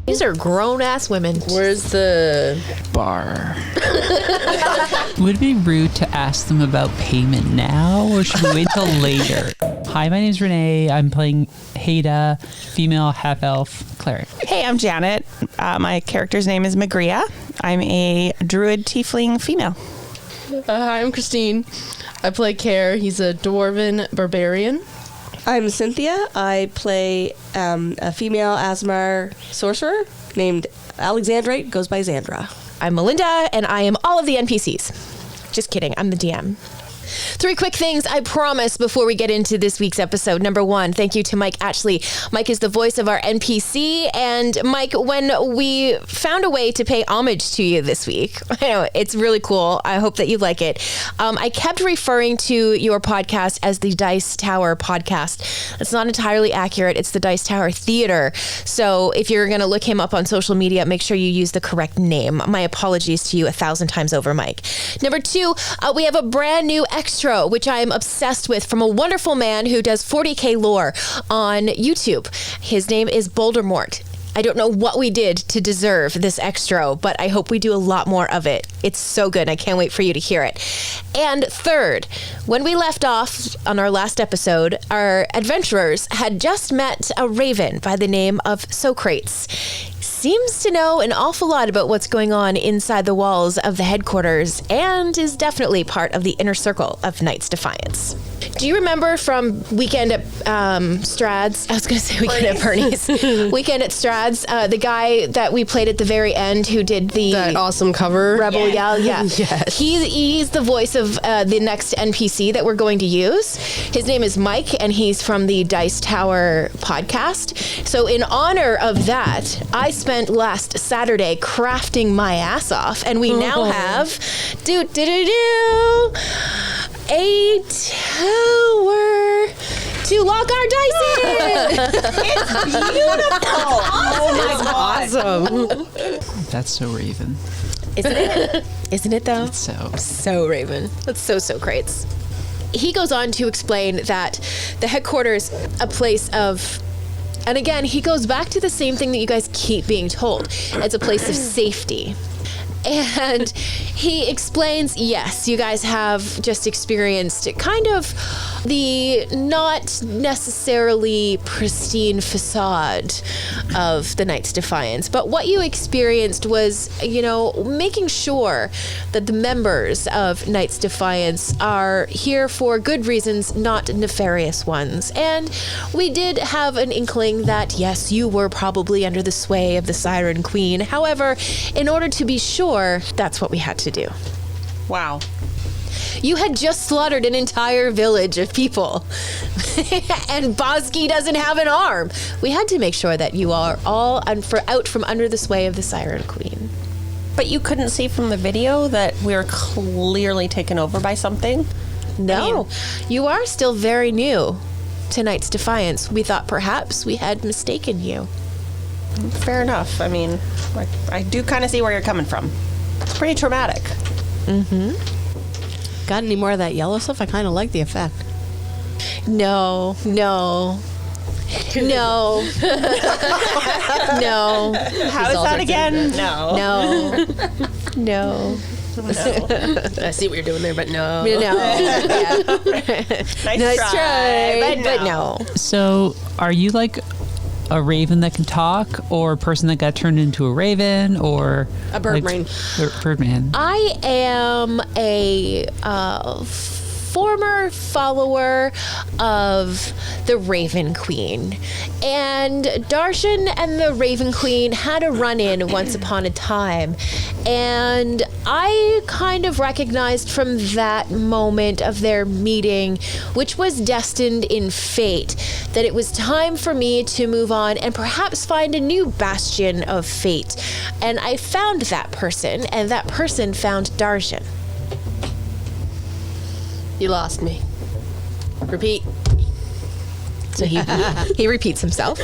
These are grown-ass women. Where's the bar? Would it be rude to ask them about payment now, or should we wait till later? Hi, my name's Renee. I'm playing Haida, female half-elf cleric. Hey, I'm Janet. My character's name is Magria. I'm a druid tiefling female. Hi, I'm Christine. I play Care. He's a dwarven barbarian. I'm Cynthia. I play a female Asmar sorcerer named Alexandrate, goes by Xandra. I'm Melinda, and I am all of the NPCs. Just kidding, I'm the DM. 3 quick things, I promise, before we get into this week's episode. Number 1, thank you to Mike Ashley. Mike is the voice of our NPC, and Mike, when we found a way to pay homage to you this week, I know, it's really cool. I hope that you like it. I kept referring to your podcast as the Dice Tower podcast. That's not entirely accurate. It's the Dice Tower Theater. So if you're going to look him up on social media, make sure you use the correct name. My apologies to you 1,000 times over, Mike. Number 2, we have a brand new extra, which I am obsessed with, from a wonderful man who does 40K lore on YouTube. His name is Bouldermort. I don't know what we did to deserve this extra, but I hope we do a lot more of it. It's so good. I can't wait for you to hear it. And third, when we left off on our last episode, our adventurers had just met a raven by the name of Socrates. Seems to know an awful lot about what's going on inside the walls of the headquarters and is definitely part of the inner circle of Knights Defiance. Do you remember from Weekend at Strads? I was going to say Weekend at Bernie's. Weekend at Strads, the guy that we played at the very end who did that awesome cover. Rebel Yell. Yeah. Yes. He's the voice of the next NPC that we're going to use. His name is Mike, and he's from the Dice Tower podcast. So in honor of that, I spent last Saturday crafting my ass off, and we now have a tower to lock our dice in. It's beautiful. Oh my God. Awesome. That's so Raven. Isn't it? Isn't it though? It's So Raven. That's so Crates. He goes on to explain that the headquarters, a place of, and again, he goes back to the same thing that you guys keep being told. It's a place of safety. And he explains, yes, you guys have just experienced kind of the not necessarily pristine facade of the Knights Defiance. But what you experienced was, making sure that the members of Knights Defiance are here for good reasons, not nefarious ones. And we did have an inkling that, yes, you were probably under the sway of the Siren Queen. However, in order to be sure, that's what we had to do. Wow. You had just slaughtered an entire village of people. And Bosky doesn't have an arm. We had to make sure that you are all out from under the sway of the Siren Queen. But you couldn't see from the video that we were clearly taken over by something? No, you are still very new to Knights Defiance. We thought perhaps we had mistaken you. Fair enough. I mean, I do kind of see where you're coming from. It's pretty traumatic. Mm-hmm. Got any more of that yellow stuff? I kind of like the effect. No. No. No. How is that again? No. No. I see what you're doing there, but no. Yeah. Nice try, but no. So, are you like a raven that can talk, or a person that got turned into a raven, or a birdman? Birdman. I am a former follower of the Raven Queen, and Darshan and the Raven Queen had a run-in once upon a time, and I kind of recognized from that moment of their meeting, which was destined in fate, that it was time for me to move on and perhaps find a new bastion of fate. And I found that person, and that person found Darshan. You lost me. Repeat. So he repeats himself.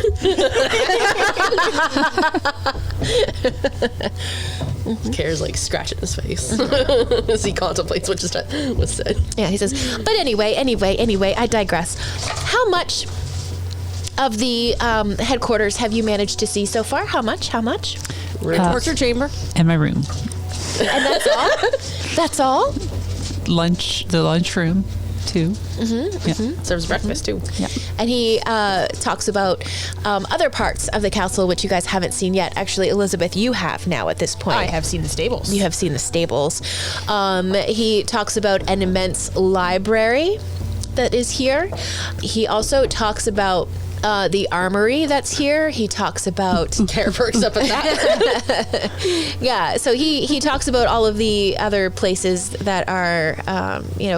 Care's like scratching his face as he contemplates what just was said. Yeah, he says, but anyway, I digress. How much of the headquarters have you managed to see so far? How much? Torture chamber. And my room. And that's all? That's all? The lunchroom, too. Serves breakfast too. Yeah. And he talks about other parts of the castle which you guys haven't seen yet. Actually, Elizabeth, you have now at this point. I have seen the stables. You have seen the stables. He talks about an immense library that is here. He also talks about the armory that's here. He talks about Care perks up at that. yeah. So he talks about all of the other places that are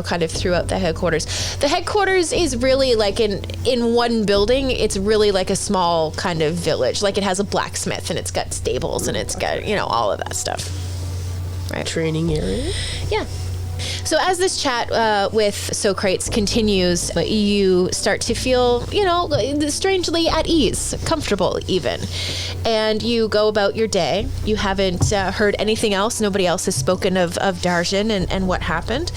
kind of throughout the headquarters. The headquarters is really like in one building. It's really like a small kind of village. Like it has a blacksmith and it's got stables and it's got all of that stuff. Right. Training area. Yeah. So as this chat with Socrates continues, you start to feel, strangely at ease, comfortable even. And you go about your day. You haven't heard anything else. Nobody else has spoken of Darjan and what happened.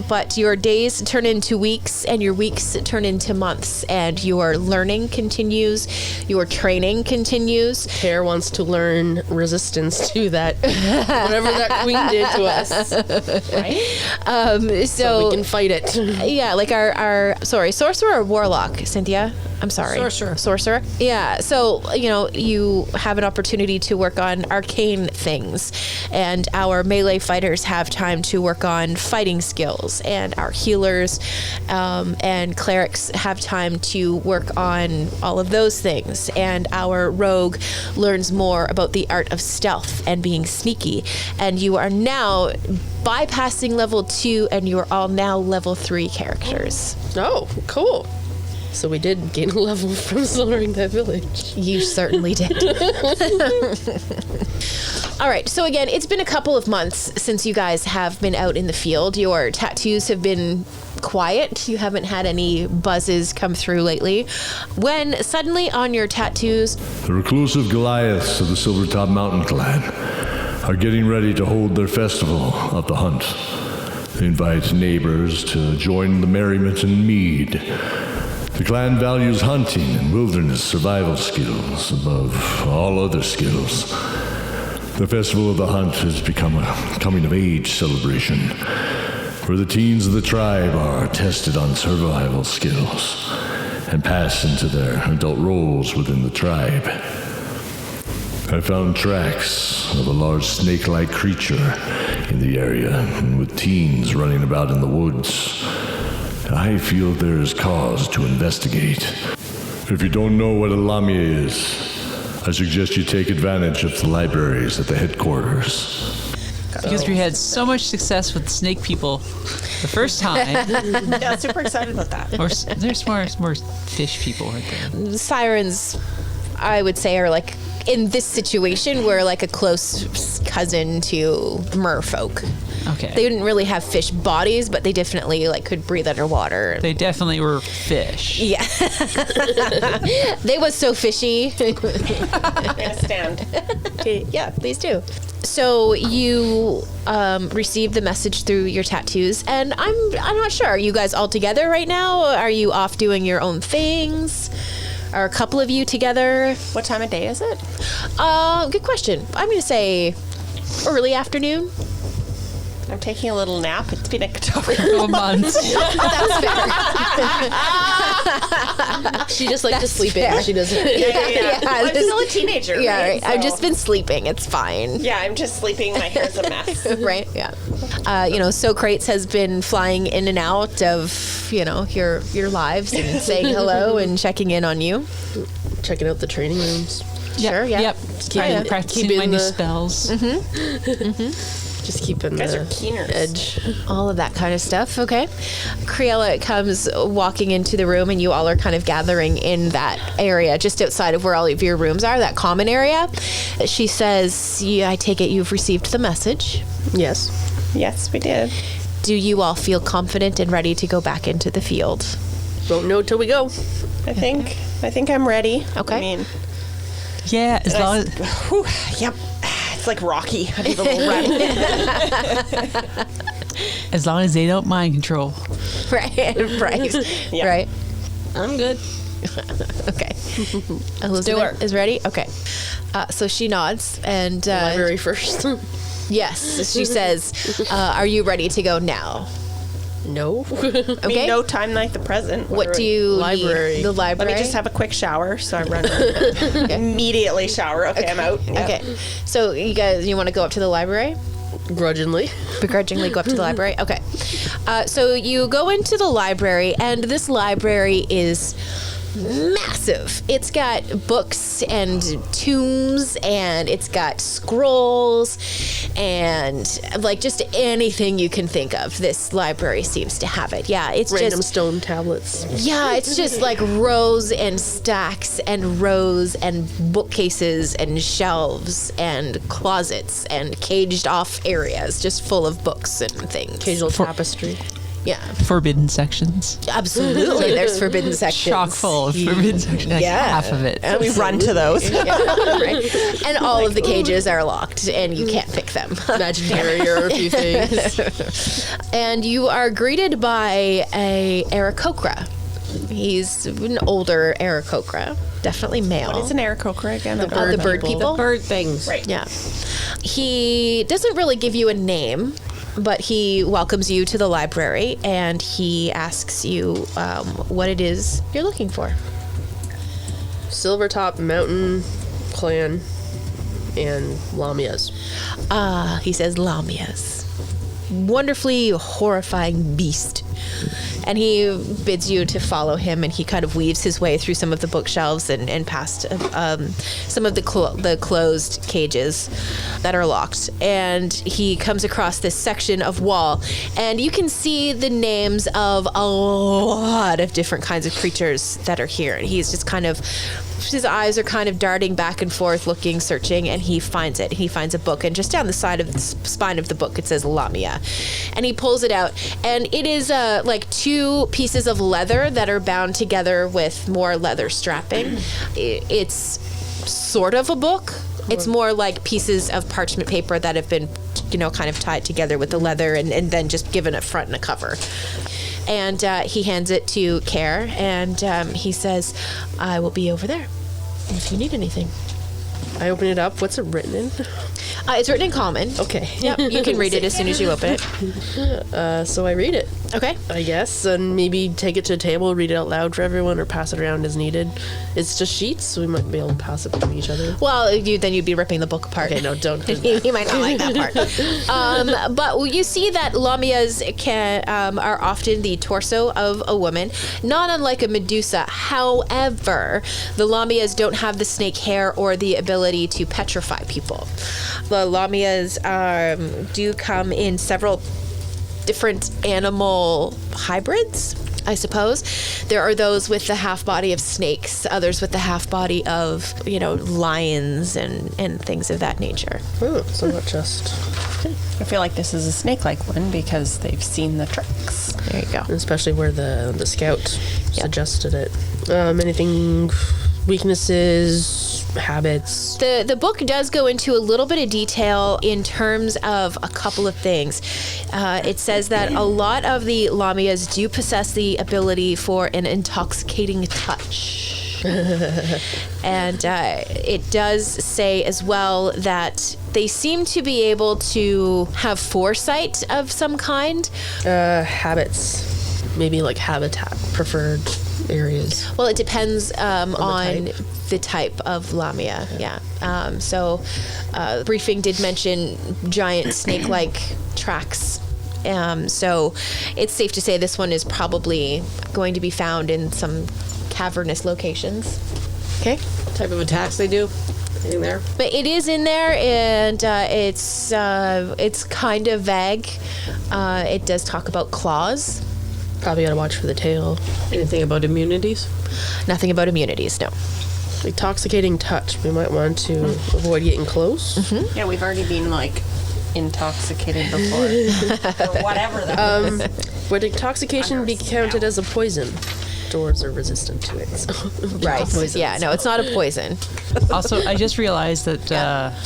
But your days turn into weeks and your weeks turn into months. And your learning continues. Your training continues. Care wants to learn resistance to that, whatever that queen did to us. Right? So we can fight it. Yeah, like our sorcerer or warlock, Cynthia? I'm sorry. Sorcerer. Yeah, so, you have an opportunity to work on arcane things, and our melee fighters have time to work on fighting skills, and our healers and clerics have time to work on all of those things, and our rogue learns more about the art of stealth and being sneaky, and you are now bypassing level 2, and you are all now level 3 characters. Oh, cool. So we did gain a level from slaughtering that village. You certainly did. All right. So again, it's been a couple of months since you guys have been out in the field. Your tattoos have been quiet. You haven't had any buzzes come through lately. When suddenly on your tattoos... The reclusive Goliaths of the Silvertop Mountain Clan are getting ready to hold their festival of the hunt. They invite neighbors to join the merriment and mead. The clan values hunting and wilderness survival skills above all other skills. The Festival of the Hunt has become a coming-of-age celebration, where the teens of the tribe are tested on survival skills and pass into their adult roles within the tribe. I found tracks of a large snake-like creature in the area, and with teens running about in the woods, I feel there is cause to investigate. If you don't know what a lamia is, I suggest you take advantage of the libraries at the headquarters. Because we had so much success with snake people the first time. Yeah, super excited about that. Or there's more fish people right there. Sirens, I would say, are like, in this situation, we're like a close cousin to merfolk. Okay. They didn't really have fish bodies, but they definitely could breathe underwater. They definitely were fish. Yeah. They was so fishy. I'm gonna stand. Yeah, please do. So you received the message through your tattoos, and I'm not sure. Are you guys all together right now? Are you off doing your own things? Are a couple of you together? What time of day is it? Good question. I'm going to say early afternoon. I'm taking a little nap. It's been a couple months. That's fair. She just likes to sleep in. She doesn't. Yeah, I'm still a teenager. Yeah, right. So. I've just been sleeping. It's fine. Yeah, I'm just sleeping. My hair's a mess. Right. Yeah. Socrates has been flying in and out of your lives and saying hello and checking in on you. Checking out the training rooms. Sure. Yeah. Yep. Practicing keeping my new the- spells. Just keeping guys the are keeners. edge. All of that kind of stuff. Okay. Creella comes walking into the room, and you all are kind of gathering in that area just outside of where all of your rooms are, that common area. She says, yeah, I take it you've received the message. Yes. Yes, we did. Do you all feel confident and ready to go back into the field? Won't know till we go. I think I'm ready. Okay. I mean, Yeah, as long as whew, yep. It's like Rocky. I need a little run. as long as they don't mind control. Right. Yeah. Right. I'm good. Okay. Elizabeth is ready? Okay. So she nods and Library first. yes, she says, are you ready to go now? No. Okay. No time like the present. What do you Library. need? The Let library? me just have a quick shower. So I run immediately shower. Okay, I'm out. Yep. Okay. So you want to go up to the library? Grudgingly. Begrudgingly go up to the library? Okay. So you go into the library, and this library is massive. It's got books and tombs, and it's got scrolls, and like just anything you can think of. This library seems to have it. Yeah, it's Random just stone tablets. yeah, it's just like rows and stacks and rows and bookcases and shelves and closets and caged off areas just full of books and things. Occasional tapestry. Yeah, Forbidden sections. absolutely. There's forbidden sections. Chock full of forbidden sections. Like Yeah. half of it. We run to those. Yeah, right. And all of the cages are locked, and you can't pick them. Magic barrier or a few things. And you are greeted by a Aarakocra. He's an older Aarakocra, definitely male. It's an Aarakocra again. the bird people. Bird things. Right. Yeah. He doesn't really give you a name, but he welcomes you to the library, and he asks you what it is you're looking for. Silvertop Mountain Clan and Lamias. He says Lamias. Wonderfully horrifying beast. And he bids you to follow him, and he kind of weaves his way through some of the bookshelves and past some of the closed cages that are locked. And he comes across this section of wall, and you can see the names of a lot of different kinds of creatures that are here. And he's just kind of, his eyes are kind of darting back and forth, looking, searching, and he finds it. He finds a book, and just down the side of the spine of the book, it says Lamia. And he pulls it out, and it is like two pieces of leather that are bound together with more leather strapping. It's sort of a book. It's more like pieces of parchment paper that have been, kind of tied together with the leather and then just given a front and a cover. And he hands it to Care, and he says, I will be over there if you need anything. I open it up. What's it written in? It's written in Common. Okay. Yep, you can read it as soon as you open it. So I read it, Okay. I guess, and maybe take it to a table, read it out loud for everyone, or pass it around as needed. It's just sheets, so we might be able to pass it between each other. Well, you'd be ripping the book apart. Okay, no, don't. He might not like that part. But you see that Lamias are often the torso of a woman, not unlike a Medusa. However, the Lamias don't have the snake hair or the ability to petrify people. The Lamias do come in several different animal hybrids, I suppose. There are those with the half body of snakes, others with the half body of, lions and things of that nature. Oh, so not just. I feel like this is a snake-like one because they've seen the tricks. There you go. Especially where the scout suggested it. Anything, weaknesses, habits. The book does go into a little bit of detail in terms of a couple of things. It says that a lot of the Lamias do possess the ability for an intoxicating touch. And it does say as well that they seem to be able to have foresight of some kind. Habits. Maybe like habitat, preferred areas. Well, it depends on type. the type of Lamia. Yeah. So briefing did mention giant snake-like tracks. So it's safe to say this one is probably going to be found in some cavernous locations. Okay. What type of attacks they do? Anything there? But it is in there, and it's kind of vague. It does talk about claws. Probably gotta watch for the tail. Anything about immunities? Nothing about immunities, no. Intoxicating touch. We might want to avoid getting close. Yeah, we've already been intoxicated before. Or whatever that was. Would intoxication be counted as a poison? Doors are resistant to it. So. Right. Yeah, no, it's not a poison. Also, I just realized that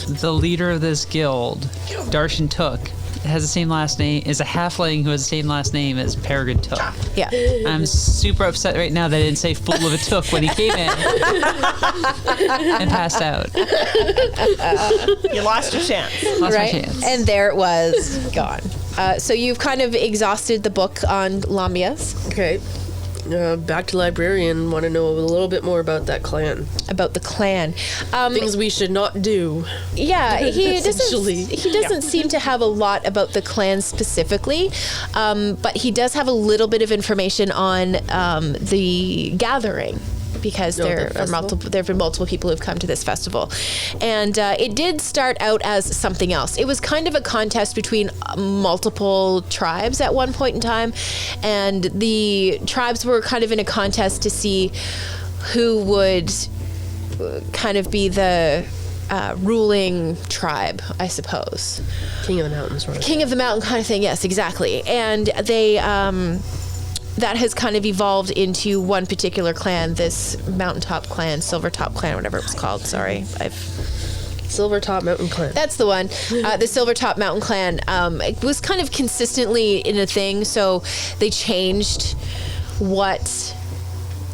the leader of this guild, Darshan Took, has the same last name, is a halfling who has the same last name as Peregrine Took. Yeah. I'm super upset right now that I didn't say fool of a took when he came in and passed out. You lost your chance. Lost my Right. chance. And there it was, gone. So you've kind of exhausted the book on Lamias. Okay. Back to librarian. Want to know a little bit more about that clan. About the clan. Things we should not do. Yeah, he Essentially. doesn't seem to have a lot about the clan specifically, but he does have a little bit of information on the gathering. Because there have been multiple people who've come to this festival, and it did start out as something else. It was kind of a contest between multiple tribes at one point in time, and the tribes were kind of in a contest to see who would kind of be the ruling tribe, I suppose. King of the mountains, right? King of the mountain kind of thing. Yes, exactly. And they. That has kind of evolved into one particular clan, this mountaintop clan, Silvertop clan, whatever it was called. Sorry, Silvertop Mountain Clan. That's the one. The Silvertop Mountain Clan. It was kind of consistently in a thing, so they changed what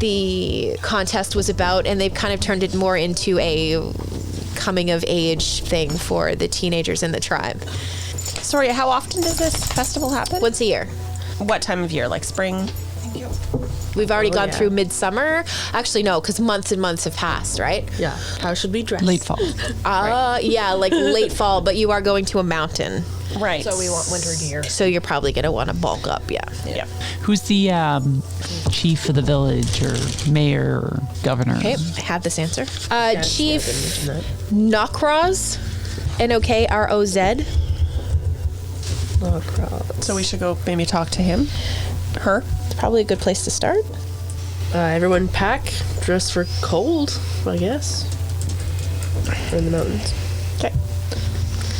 the contest was about, and they've kind of turned it more into a coming of age thing for the teenagers in the tribe. Sorry, how often does this festival happen? Once a year. What time of year? Like spring? We've already gone through midsummer. Actually, no, because months and months have passed, right? Yeah. How should we dress? Late fall. Yeah, like late fall, but you are going to a mountain. Right. So we want winter gear. So you're probably going to want to bulk up, yeah. Yeah. Who's the chief of the village or mayor or governor? Okay, I have this answer. Chief Yeah, I didn't mention Nokroz, Nokroz. So we should go maybe talk to him? Her? It's probably a good place to start. Everyone pack, dress for cold, I guess. Or in the mountains. Okay.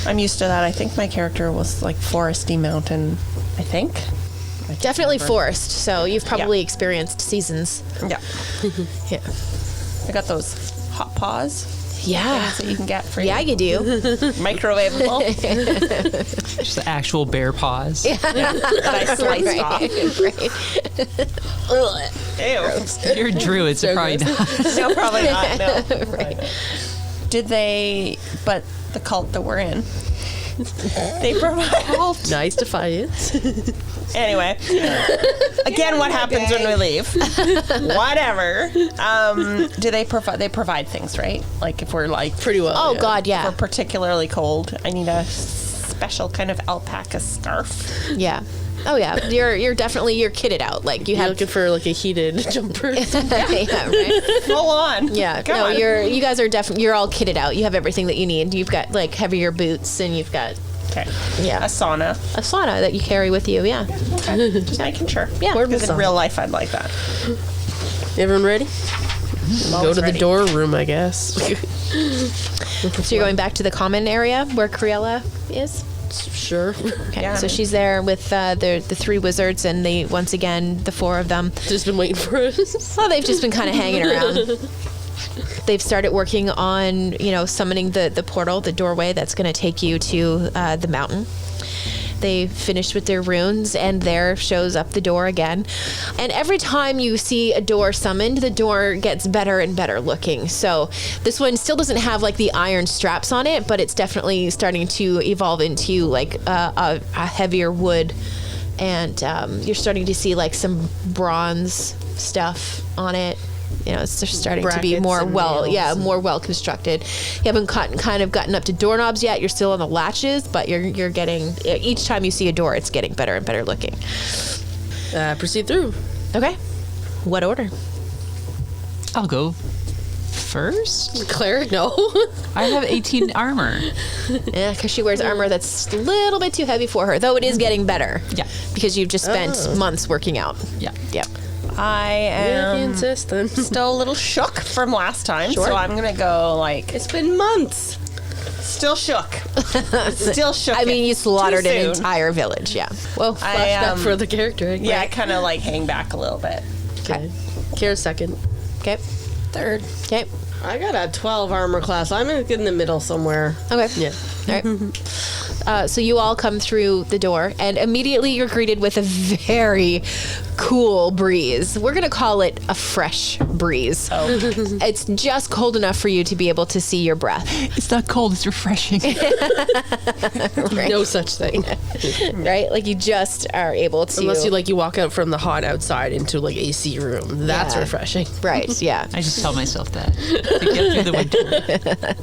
I'm used to that. I think my character was like foresty mountain, I think. I can't Definitely remember. forest, so you've probably experienced seasons. Yeah. Yeah. I got those hot paws Yeah. that you can get for Yeah, you do. microwavable Just the actual bear paws. that I sliced off. Ew. You're a druid, so probably not. No, probably not. No. Did they? But the cult that we're in, they provide. Nice defiance. Anyway, again, what happens when we leave? Whatever. Do they provide? They provide things, right? Like if we're like Pretty well. Oh, yeah. God, if yeah. we're particularly cold, I need a special kind of alpaca scarf. Yeah. Oh, yeah. You're definitely, you're kitted out. Like, you You're have... looking for like a heated jumper. yeah, right? Full on. Yeah. Come No, on. you guys are definitely, you're all kitted out. You have everything that you need. You've got, like, heavier boots, and you've got Okay. Yeah. A sauna. a sauna that you carry with you, yeah. Just making sure. Yeah. Because in real life, I'd like that. Everyone ready? Go to ready. the door room, I guess. So you're going back to the common area where Criella is? Sure. Okay, Yeah. so she's there with the three wizards, and they, once again, the four of them. Just been waiting for us. Well, they've just been kind of hanging around. They've started working on, summoning the portal, the doorway that's going to take you to the mountain. They finished with their runes, and there shows up the door again. And every time you see a door summoned, the door gets better and better looking. So this one still doesn't have like the iron straps on it, but it's definitely starting to evolve into like a heavier wood. And you're starting to see like some bronze stuff on it. It's just starting to be Brackets more and well, nails. more well constructed. You haven't kind of gotten up to doorknobs yet. You're still on the latches, but you're getting, each time you see a door, it's getting better and better looking. Proceed through. Okay. What order? I'll go first. Cleric, no. I have 18 armor. Yeah, because she wears armor that's a little bit too heavy for her, though it is getting better. Yeah. Because you've just spent months working out. Yeah. Yep. I am Insist then. still a little shook from last time, so I'm gonna go like It's been months. still shook. Still shook. I mean, you slaughtered an soon. entire village. Yeah. Well, Flashback for the character. I Yeah, I guess. kind of like hang back a little bit. Okay. Kira's second. okay. Third. Okay. I got a 12 armor class. I'm in the middle somewhere. Okay. Yeah. All right. So you all come through the door, and immediately you're greeted with a very cool breeze. We're going to call it a fresh breeze. It's just cold enough for you to be able to see your breath. It's not cold, it's refreshing. Right? No such thing. Right? Like you just are able to. Unless you walk out from the hot outside into like AC room. That's Yeah. refreshing. Right, yeah. I just tell myself that to get through the winter.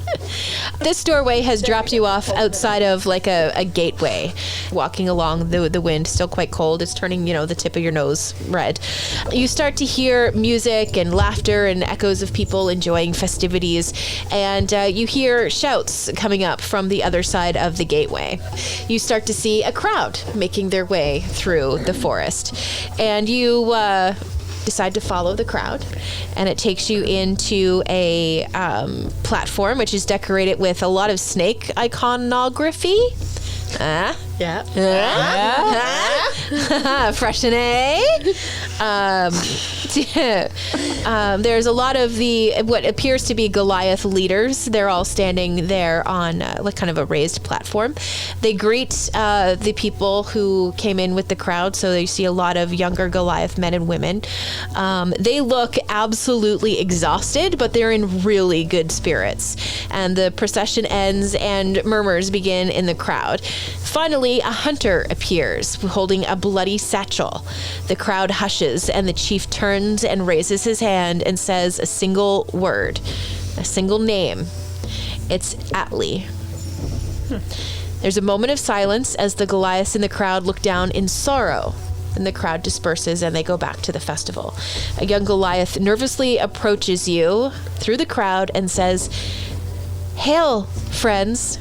This doorway has dropped you off outside of like a gateway. Walking along the wind, still quite cold. It's turning, the tip of your nose red. You start to hear music and laughter and echoes of people enjoying festivities. And you hear shouts coming up from the other side of the gateway. You start to see a crowd making their way through the forest. And you decide to follow the crowd, and it takes you into a platform which is decorated with a lot of snake iconography. Yeah. Fresh and there's a lot of what appears to be Goliath leaders. They're all standing there on like kind of a raised platform. They greet the people who came in with the crowd. So you see a lot of younger Goliath men and women. They look absolutely exhausted, but they're in really good spirits. And the procession ends and murmurs begin in the crowd. Finally, a hunter appears holding a bloody satchel. The crowd hushes, and the chief turns and raises his hand and says a single word, a single name. It's Atli. There's a moment of silence as the Goliaths in the crowd look down in sorrow. Then the crowd disperses and they go back to the festival. A young Goliath nervously approaches you through the crowd and says, "Hail, friends.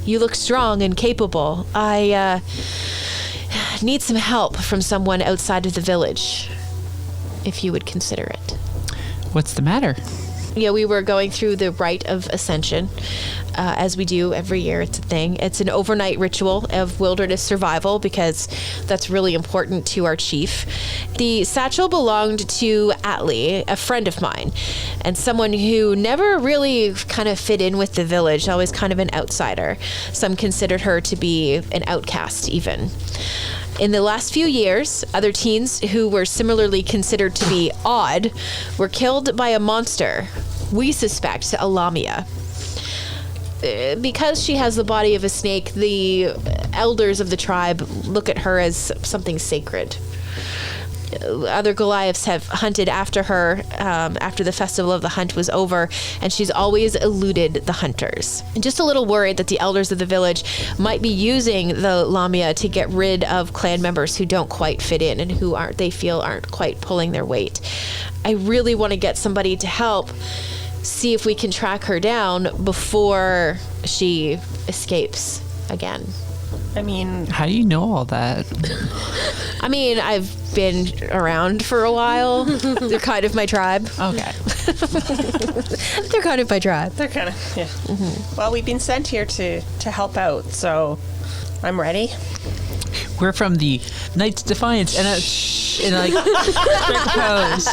You look strong and capable. I need some help from someone outside of the village, if you would consider it." What's the matter? Yeah, we were going through the rite of ascension, as we do every year. It's a thing. It's an overnight ritual of wilderness survival because that's really important to our chief. The satchel belonged to Atli, a friend of mine, and someone who never really kind of fit in with the village, always kind of an outsider. Some considered her to be an outcast even. In the last few years, other teens who were similarly considered to be odd were killed by a monster, we suspect a lamia. Because she has the body of a snake, the elders of the tribe look at her as something sacred. Other Goliaths have hunted after her after the festival of the hunt was over, and she's always eluded the hunters. And just a little worried that the elders of the village might be using the lamia to get rid of clan members who don't quite fit in and who they feel aren't quite pulling their weight. I really want to get somebody to help see if we can track her down before she escapes again. I mean, How do you know all that? I mean, I've been around for a while. They're kind of my tribe. Okay. They're kind of my tribe. they're kind of, yeah. Well, we've been sent here to help out, so I'm ready. We're from the Knights Defiance and like strict pose.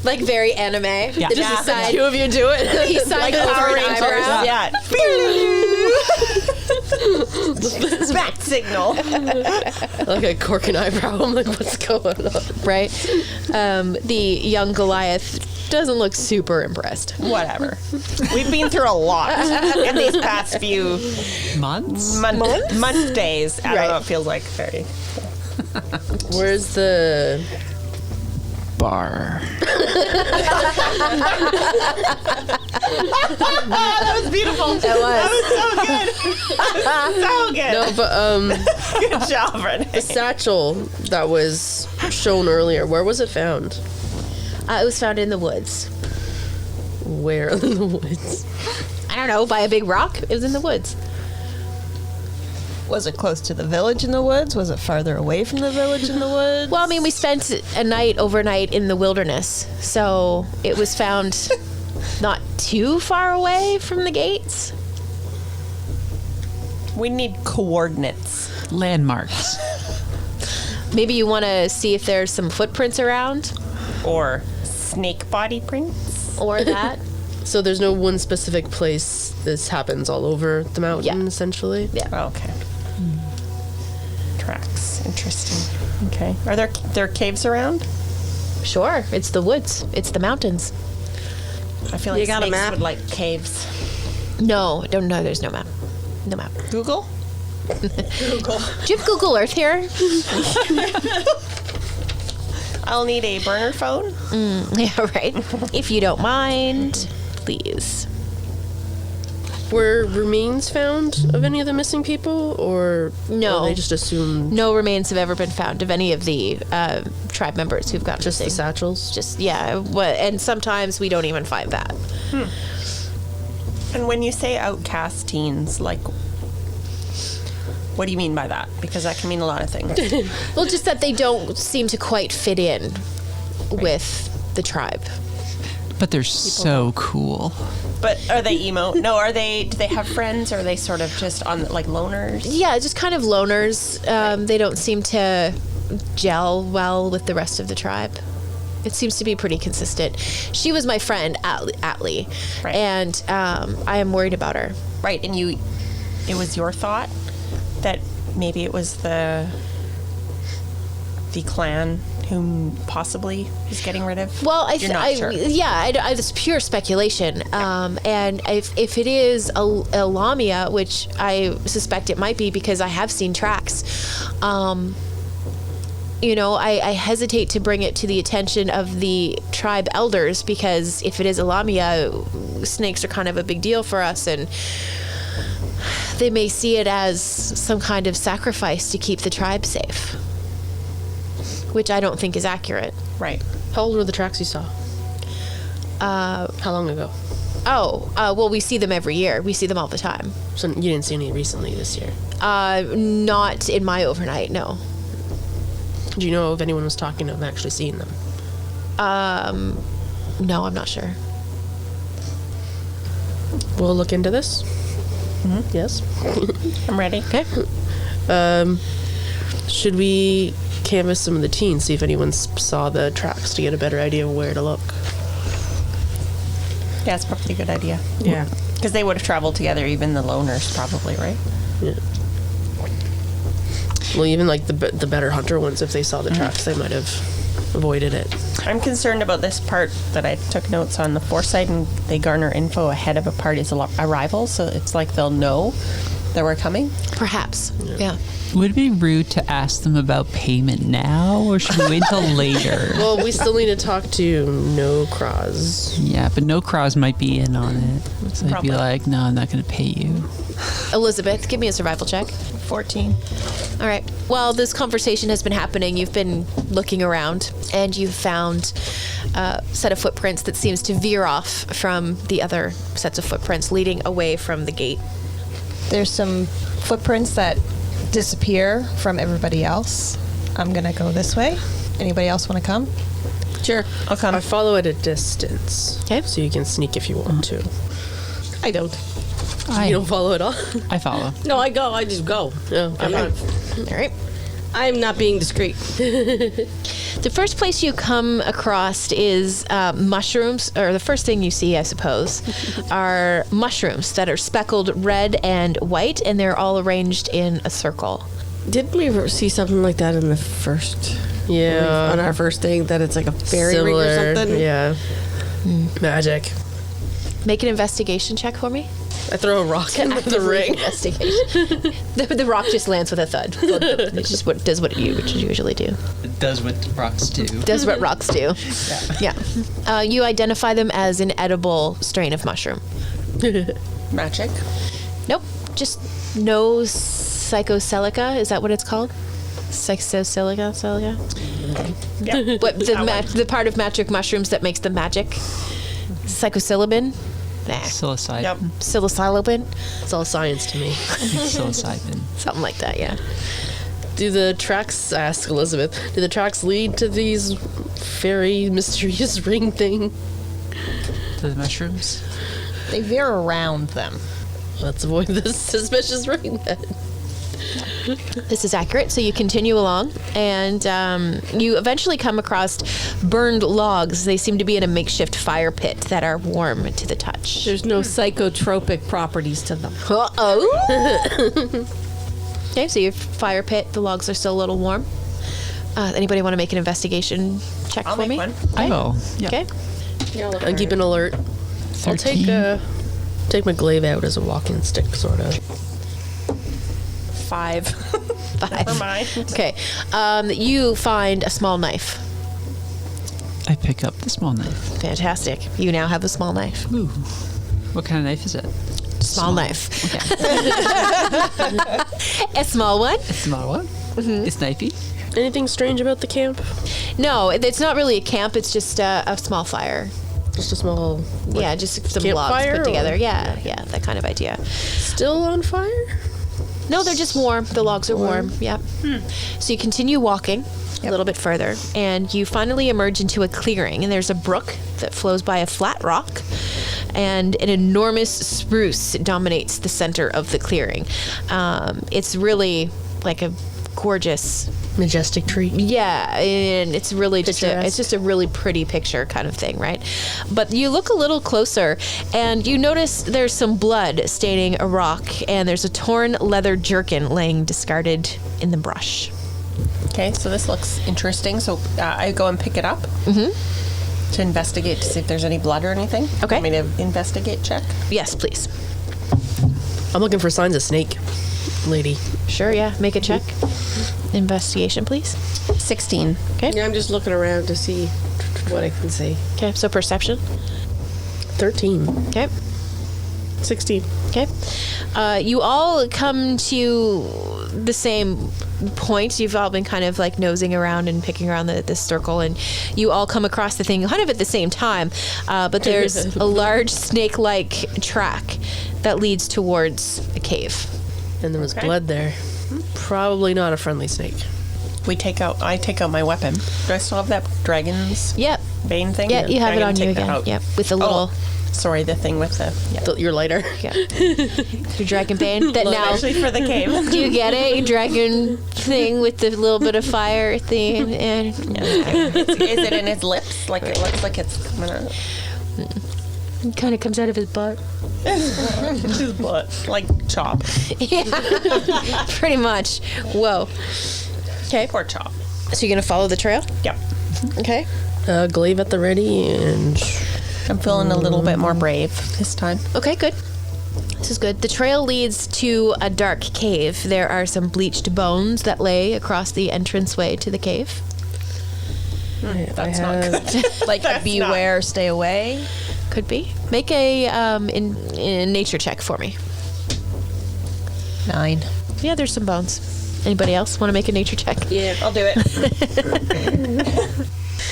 Like very anime. Yeah. Just Yeah. a side. Two of you do it. He signed over Power an Rangers, eyebrow. yeah. Back signal. Like a cork and eyebrow. I'm like, what's going on? Right? The young Goliath doesn't look super impressed. Whatever. We've been through a lot in these past few Months? month days. I don't know. It feels like very. Where's the Bar. That was beautiful. It was. So good. No, but Good job, Renee. the satchel that was shown earlier, where was it found? It was found in the woods. Where in the woods? I don't know, by a big rock. It was in the woods. Was it close to the village in the woods? Was it farther away from the village in the woods? Well, I mean, we spent a night overnight in the wilderness, so it was found not too far away from the gates. We need coordinates. Landmarks. Maybe you want to see if there's some footprints around, Or snake body prints. or that. So there's no one specific place. This happens all over the mountain, essentially. Yeah. Oh, okay. Tracks. Interesting. Okay. Are there caves around? Sure. It's the woods. It's the mountains. I feel like You got a snakes map? would like caves. No, don't know. There's no map. No map. Google? Do you have Google Earth here? I'll need a burner phone. Yeah, right. If you don't mind, please. Were remains found of any of the missing people, or No. they just assumed No remains have ever been found of any of the tribe members who've gone just the missing. satchels? Just and sometimes we don't even find that. And when you say outcast teens, like, what do you mean by that? Because that can mean a lot of things. Well, just that they don't seem to quite fit in with the tribe. But they're so cool. But are they emo? No, do they have friends, or are they sort of just on, like, loners? Yeah, just kind of loners. They don't seem to gel well with the rest of the tribe. It seems to be pretty consistent. She was my friend, Atlee, Right. and I am worried about her. Right, and it was your thought that maybe it was the clan whom possibly he's getting rid of? Well, You're not sure. it's pure speculation. And if it is a Lamia, which I suspect it might be because I have seen tracks, I hesitate to bring it to the attention of the tribe elders, because if it is a Lamia, snakes are kind of a big deal for us, and they may see it as some kind of sacrifice to keep the tribe safe, which I don't think is accurate. Right. How old were the tracks you saw? How long ago? Well, we see them every year. We see them all the time. So you didn't see any recently this year. Not in my overnight, no. Do you know if anyone was talking of actually seeing them? No, I'm not sure. We'll look into this. Yes. I'm ready. Okay. Should we canvass some of the teens, see if anyone saw the tracks to get a better idea of where to look? Yeah, it's probably a good idea. Yeah. Because they would have traveled together, even the loners, probably, right? Yeah. Well, even like the better hunter ones, if they saw the tracks, they might have avoided it. I'm concerned about this part that I took notes on, the foresight, and they garner info ahead of a party's arrival, so it's like they'll know that we're coming. Perhaps. Yeah. Would it be rude to ask them about payment now, or should we wait until later? Well, we still need to talk to No Cross. Yeah, but no crows might be in on it. So they'd Probably. be like, no, I'm not going to pay you. Elizabeth, give me a survival check. 14. All right. Well, this conversation has been happening. You've been looking around, and you've found a set of footprints that seems to veer off from the other sets of footprints leading away from the gate. There's some footprints that disappear from everybody else. I'm gonna go this way. Anybody else want to come? Sure. I'll come. I follow at a distance. Okay. So you can sneak if you want to. I don't. You don't follow at all? I follow. No, I go. I just go. No. I'm not. All right. I'm not being discreet. The first place you come across is mushrooms, or the first thing you see, I suppose, are mushrooms that are speckled red and white, and they're all arranged in a circle. Didn't we ever see something like that in the first? Yeah. On our first thing, that it's like a fairy ring or something? Yeah. Magic. Make an investigation check for me. I throw a rock in the ring. Investigation. the rock just lands with a thud. It just does what you usually do. It does what rocks do. Does what rocks do. Yeah. You identify them as an edible strain of mushroom. Magic. Nope. Just no psychosilica. Is that what it's called? Psychosilica? Yeah. What the part of magic mushrooms that makes them magic? Psychosilibin? Nah. Psilocybin. Yep. Psilocybin? It's all science to me. Psilocybin. Something like that, yeah. Do the tracks, ask Elizabeth, do the tracks lead to these fairy mysterious ring thing? The mushrooms? They veer around them. Let's avoid this suspicious ring then. This is accurate. So you continue along, and you eventually come across burned logs. They seem to be in a makeshift fire pit that are warm to the touch. There's no psychotropic properties to them. Uh-oh. Okay, so your fire pit, the logs are still a little warm. Anybody want to make an investigation check I'll for make me? one. I will. Yeah. Okay. I keep an alert. I'll 13. take my glaive out as a walking stick, sort of. 5. 5. Never mind. Okay. You find a small knife. I pick up the small knife. Fantastic. You now have a small knife. Ooh. What kind of knife is it? Small knife. Okay. A small one? A small one? It's knifey? Anything strange about the camp? No, it's not really a camp. It's just a small fire. Just a small. Yeah, just some logs campfire, put together. or- Yeah, that kind of idea. Still on fire? No, they're just warm. The logs are warm. Yeah. So you continue walking a little bit further, and you finally emerge into a clearing. And there's a brook that flows by a flat rock, and an enormous spruce dominates the center of the clearing. It's really like a gorgeous. Majestic tree. Yeah, and it's really just it's just a really pretty picture kind of thing, right? But you look a little closer and you notice there's some blood staining a rock, and there's a torn leather jerkin laying discarded in the brush. Okay, so this looks interesting. So I go and pick it up to investigate to see if there's any blood or anything. Okay. Want me to investigate check? Yes, please. I'm looking for signs of snake, lady. Sure, yeah. Make a check. Investigation, please. 16. Okay. Yeah, I'm just looking around to see what I can see. Okay, so perception. 13. Okay. 16. Okay. You all come to the same point. You've all been kind of like nosing around and picking around this circle, and you all come across the thing kind of at the same time. But there's a large snake-like track that leads towards a cave. And there was blood there. Probably not a friendly snake. I take out my weapon. Do I still have that dragon's Yep. bane thing? Yeah, you have it I'm on gonna you take that again. out. Yep. With a little. Sorry, the thing with the. Yeah. Your lighter. Yeah. Your dragon bane that now. Actually, for the cave. Do you get it? Your dragon thing with the little bit of fire thing, and Is it in his lips? Like it looks like it's coming out. it kind of comes out of his butt. His butt. Like Chop. Yeah, pretty much. Whoa. Okay. Poor Chop. So you're gonna follow the trail? Yep. Okay. Glaive at the ready, and I'm feeling a little bit more brave this time. Okay, good. This is good. The trail leads to a dark cave. There are some bleached bones that lay across the entranceway to the cave. That's not good. Like beware, stay away. Could be. Make a in nature check for me. 9. Yeah, there's some bones. Anybody else want to make a nature check? yeah, I'll do it.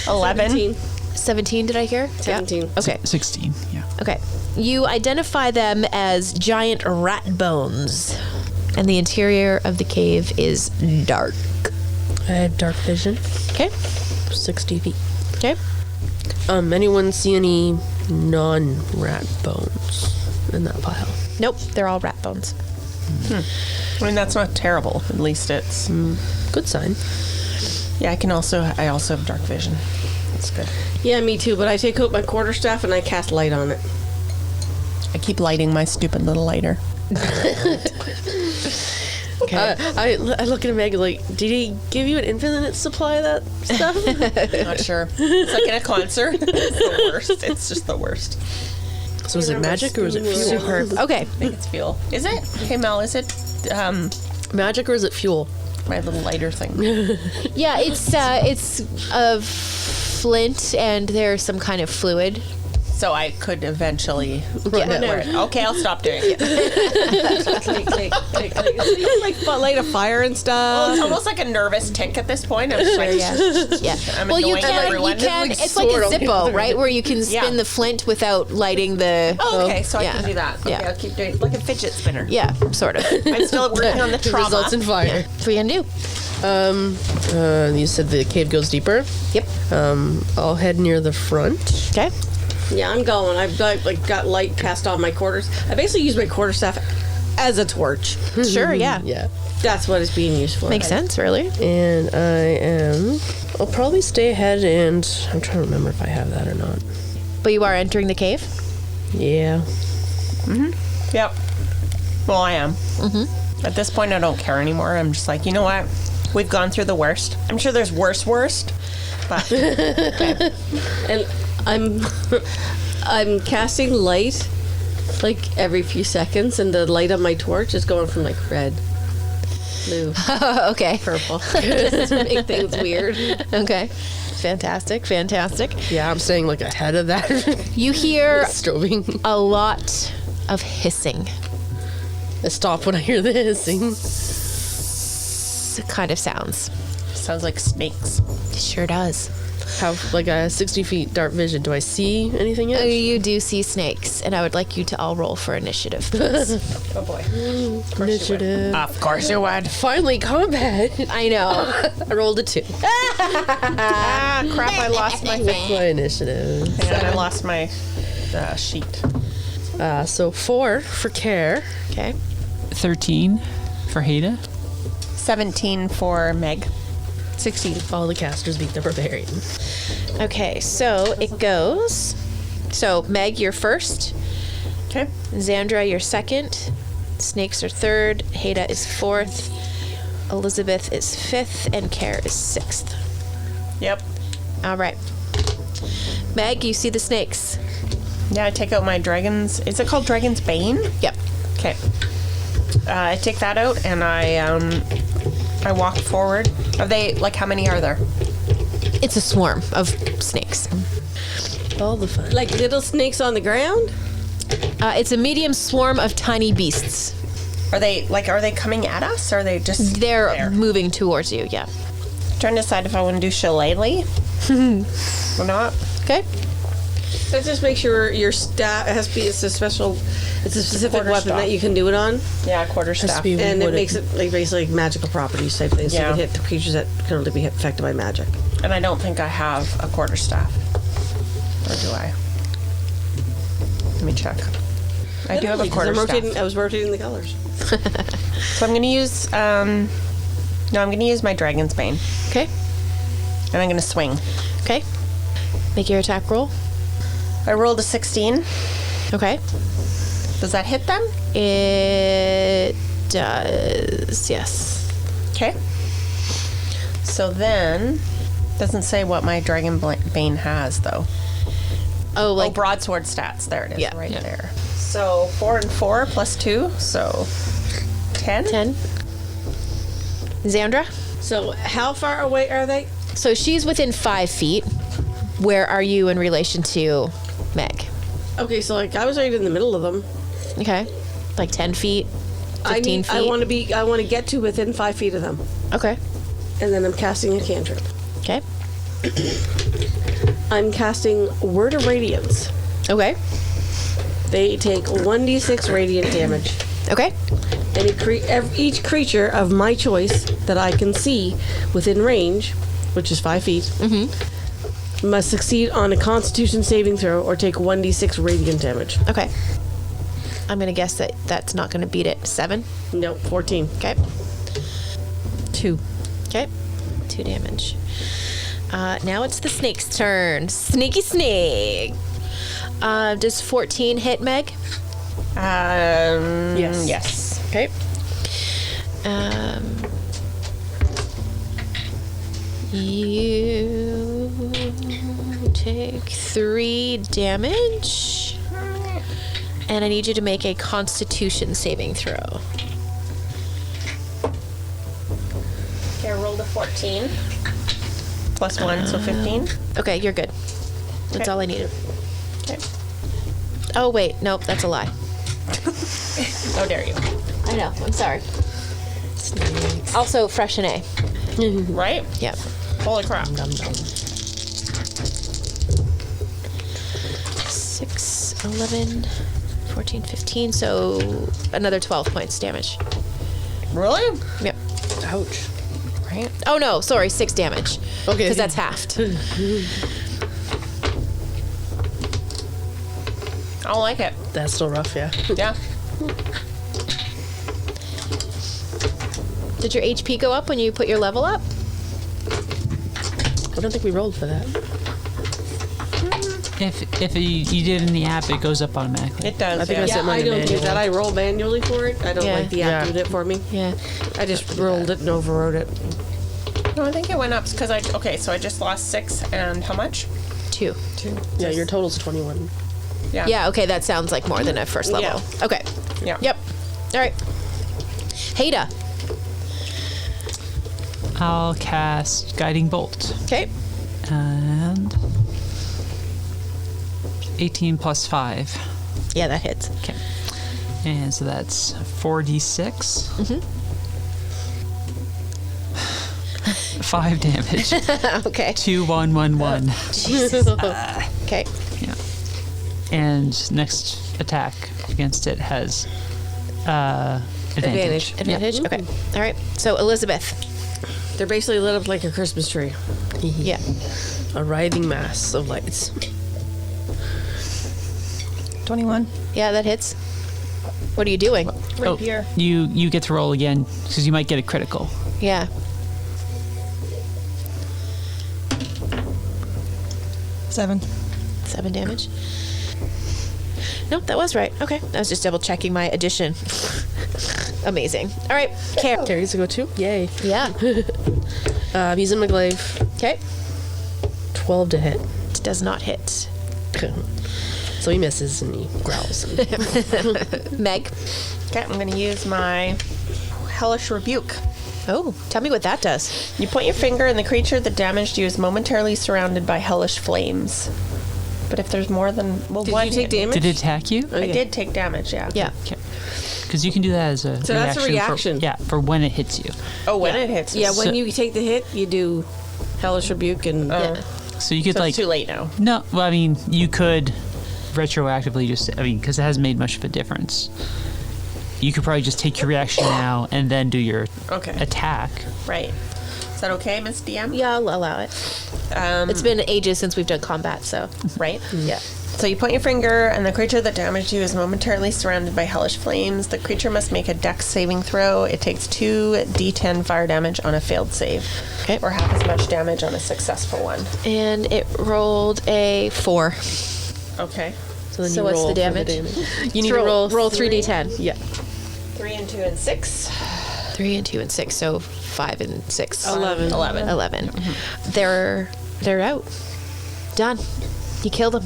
11. 17, did I hear? 17. Yeah. Okay. 16, yeah. Okay. You identify them as giant rat bones, and the interior of the cave is dark. I have dark vision. Okay. 60 feet. Okay. Anyone see any non-rat bones in that pile? Nope, they're all rat bones. I mean, that's not terrible. At least it's. Good sign. Yeah, I also have dark vision. That's good. Yeah, me too, but I take out my quarterstaff and I cast light on it. I keep lighting my stupid little lighter. Okay. I look at Meg like, did he give you an infinite supply of that stuff? Not sure. It's like in a concert. It's the worst. It's just the worst. So is it magic or is it fuel? Superb. Okay. I think it's fuel. Is it? Hey, Mel, is it Magic or is it fuel? my little lighter thing? Yeah, it's of flint, and there's some kind of fluid. So I could eventually. Yeah. Okay, I'll stop doing it. Like light a fire and Well, stuff. it's almost like a nervous tick at this point. I'm just like, Yeah. I'm Well, you annoying everyone. can. It's like a sword on the Zippo, other right? Where you can spin Yeah. the flint without lighting the. Oh, okay, so yeah. I can do that. Okay, Yeah. I'll keep doing it like a fidget spinner. Yeah, sort of. I'm still working on the trauma. Results in fire. What are you gonna do? You said the cave goes deeper. Yep. I'll head near the front. Okay. Yeah, I'm going. I've got light cast on my quarters. I basically use my quarterstaff as a torch. Sure, yeah. Yeah. That's what it's being used for. Makes sense, really. And I'll probably stay ahead, and I'm trying to remember if I have that or not. But you are entering the cave? Yeah. Yep. Well, I am. At this point, I don't care anymore. I'm just like, you know what? We've gone through the worst. I'm sure there's worst, but And I'm casting light like every few seconds, and the light on my torch is going from like red, blue, Okay. purple, just to make things weird. Okay. Fantastic. Yeah, I'm staying like ahead of that. You hear Strobing. a lot of hissing. I stop when I hear the hissing. Kind of sounds. sounds like snakes. It sure does. Have like a 60 feet dark vision. Do I see anything yet? You do see snakes, and I would like you to all roll for initiative, please. Oh boy. Initiative. Of course you would. Finally, combat. I know. I rolled a 2. Ah, crap, I lost my thing. My initiative. And I lost my sheet. So 4 for care. Okay. 13 for Haida. 17 for Meg. 16. All the casters beat the barbarian. Okay, so it goes. So, Meg, you're first. Okay. Xandra, you're second. Snakes are third. Haida is fourth. Elizabeth is fifth. And Care is sixth. Yep. All right. Meg, you see the snakes. Yeah, I take out my dragon's. Is it called Dragon's Bane? Yep. Okay. I take that out and I walk forward. Are they like how many are there? It's a swarm of snakes. All the fun. Like little snakes on the ground? It's a medium swarm of tiny beasts. Are they coming at us or are they just They're there? moving towards you, yeah. Trying to decide if I want to do shillelagh or not. Okay. Let's just make sure your staff has to be, it's a specific weapon quarterstaff. that you can do it on. Yeah, quarterstaff. be- And it Would it- makes it like basically like magical properties type thing. So Yeah. you can hit the creatures that can only be affected by magic. And I don't think I have a quarterstaff. Or do I? Let me check. I do have a Because quarterstaff. I was rotating the colors. So I'm going to use I'm going to use my Dragon's Bane. Okay. And I'm going to swing. Okay. Make your attack roll. I rolled a 16. Okay. Does that hit them? It does, yes. Okay. So then, doesn't say what my Dragon Bane has though. Oh, Oh, like broadsword stats. There it is, Yeah, right yeah. there. So 4 and 4 plus 2, so 10. 10. Xandra? So how far away are they? So she's within 5 feet. Where are you in relation to Meg? Okay, so like I was right in the middle of them. Okay. Like 10 feet? 15 feet? I want to get to within 5 feet of them. Okay. And then I'm casting a cantrip. Okay. I'm casting Word of Radiance. Okay. They take 1d6 radiant damage. Okay. Each creature of my choice that I can see within range, which is 5 feet, must succeed on a Constitution saving throw or take 1d6 radiant damage. Okay. I'm going to guess that that's not going to beat it. 7? Nope, 14. Okay. 2. Okay. 2 damage. Now it's the snake's turn. Sneaky snake. Does 14 hit Meg? Yes. Yes. Okay. You take 3 damage. And I need you to make a Constitution saving throw. Okay, I rolled a 14. Plus 1, so 15. Okay, you're good. That's Okay. all I needed. Okay. Oh, wait. Nope, that's a lie. How dare you. I know. I'm sorry. Also, fresh and A. Right? Yep. Holy crap. 6, 11, 14, 15. So another 12 points damage. Really? Yep. Ouch. Right? Oh, no. Sorry. 6 damage. Okay. Because that's halved. I don't like it. That's still rough, yeah. Yeah. Did your HP go up when you put your level up? I don't think we rolled for that. If you did in the app, it goes up automatically. It does. I think yeah. I set mine I don't do manual. that. I roll manually for it. I don't Yeah. like the app Yeah. doing it for me. Yeah. I just rolled it and overrode it. No, I think it went up because so I just lost 6 and how much? 2. Yeah, your total's 21. Yeah, okay, that sounds like more than a first level. Okay. Yeah. Yep. All right. Haida. I'll cast Guiding Bolt. Okay. And 18 plus 5. Yeah, that hits. Okay. And so that's 4d6. Mm-hmm. 5 damage. Okay. 2, 1, 1, 1. Okay. Yeah. And next attack against it has advantage. Advantage? Okay. All right. So, Elizabeth. They're basically lit up like a Christmas tree. Yeah. A writhing mass of lights. 21. Yeah, that hits. What are you doing? Rapier. You get to roll again because you might get a critical. Yeah. 7. 7 damage. Nope, that was right. Okay. I was just double checking my addition. Amazing. All right. Care. Carries to go 2. Yay. Yeah. I'm using my glaive. Okay. 12 to hit. It does not hit. So he misses and he growls. Meg. Okay, I'm going to use my Hellish Rebuke. Oh, tell me what that does. You point your finger, and the creature that damaged you is momentarily surrounded by hellish flames. But if there's more than Did one you take hit- damage? Did it attack you? I did take damage. Yeah. Yeah. Okay. Because you can do that as a So that's a reaction. For when it hits you. Oh, when it hits. Yeah, me. when So- you take the hit, you do Hellish Rebuke and Yeah. So you could So like it's too late now. no. Well, I mean, you could retroactively just. I mean, because it hasn't made much of a difference. You could probably just take your reaction now and then do your Okay. attack. Right. Is that okay, Miss DM? Yeah, I'll allow it. It's been ages since we've done combat, so. Right? Yeah. So you point your finger, and the creature that damaged you is momentarily surrounded by hellish flames. The creature must make a dex saving throw. It takes 2d10 fire damage on a failed save. Okay. Or half as much damage on a successful one. And it rolled a 4. Okay. so then So you what's roll the for damage? You need to roll 3d10. Yeah. 3 and 2 and 6. 3 and 2 and 6, so 5 and 6. 11. 11. They're out. Done. You killed them.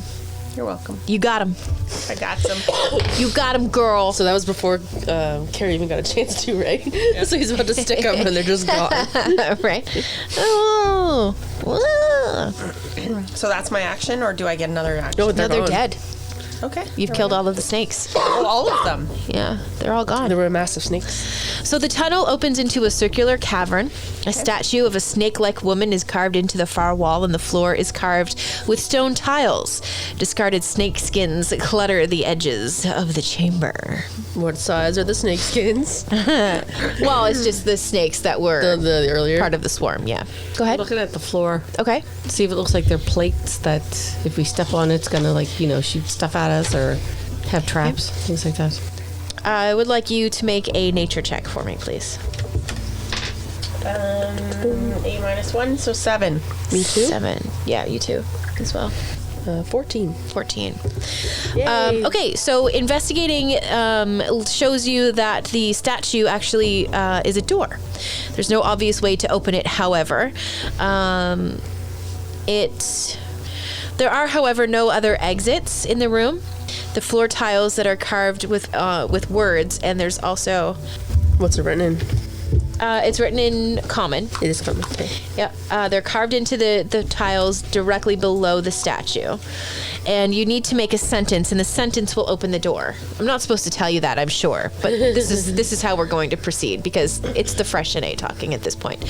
You're welcome. You got them. I got some. You got them, girl. So that was before Carrie even got a chance to, right? So he's about to stick them and they're just gone. Right. Oh. Whoa. So that's my action, or do I get another action? No, No, they're they're gone. dead. Okay. You've killed all of the snakes. Oh, all of them. Yeah, they're all gone. There were massive snakes. So the tunnel opens into a circular cavern. A statue of a snake-like woman is carved into the far wall, and the floor is carved with stone tiles. Discarded snake skins clutter the edges of the chamber. What size are the snake skins? Well, it's just the snakes that were The earlier. part of the swarm. Yeah. Go ahead. Looking at the floor, Okay. see if it looks like they're plates that if we step on it's gonna shoot stuff at us or have traps, things like that. I would like you to make a nature check for me, please. A -1, so 7. Me too. 7. Yeah, you too as well. 14. 14. Okay, so investigating shows you that the statue actually is a door. There's no obvious way to open it, however. There are, however, no other exits in the room. The floor tiles that are carved with words, and there's also What's it written in? it's written in common. It is common. Okay. Yeah, they're carved into the tiles directly below the statue, and you need to make a sentence, and the sentence will open the door. I'm not supposed to tell you that, I'm sure, but this is how we're going to proceed because it's the fresh NA talking at this point.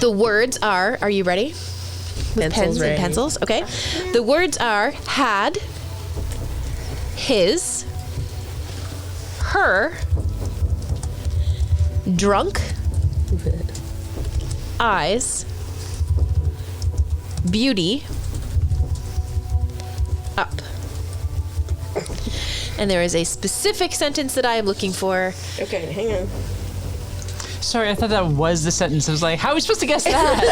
The words are you ready? With pens ready. and pencils. Okay. The words are had, his, her, drunk, eyes, beauty, up. And there is a specific sentence that I am looking for. Okay, hang on. Sorry, I thought that was the sentence. I was like, how are we supposed to guess that?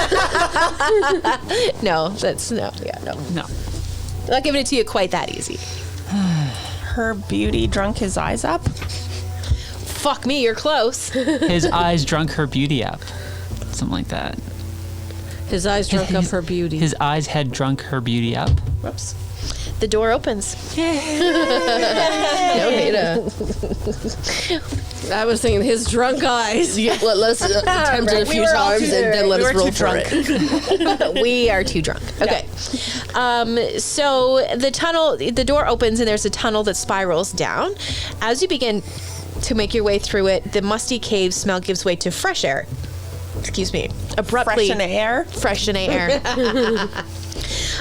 No, that's no. Yeah, no. No. I'm not giving it to you quite that easy. Her beauty drunk his eyes up. Fuck me, you're close. His eyes drunk her beauty up. Something like that. His eyes drunk up her beauty. His eyes had drunk her beauty up. Whoops. The door opens. No, Ada. I was thinking his drunk eyes. Let's attempt it a few times and then let us roll for it. We are too drunk. Okay. So the door opens and there's a tunnel that spirals down. As you begin to make your way through it, the musty cave smell gives way to fresh air. Excuse me. Abruptly. Fresh in air.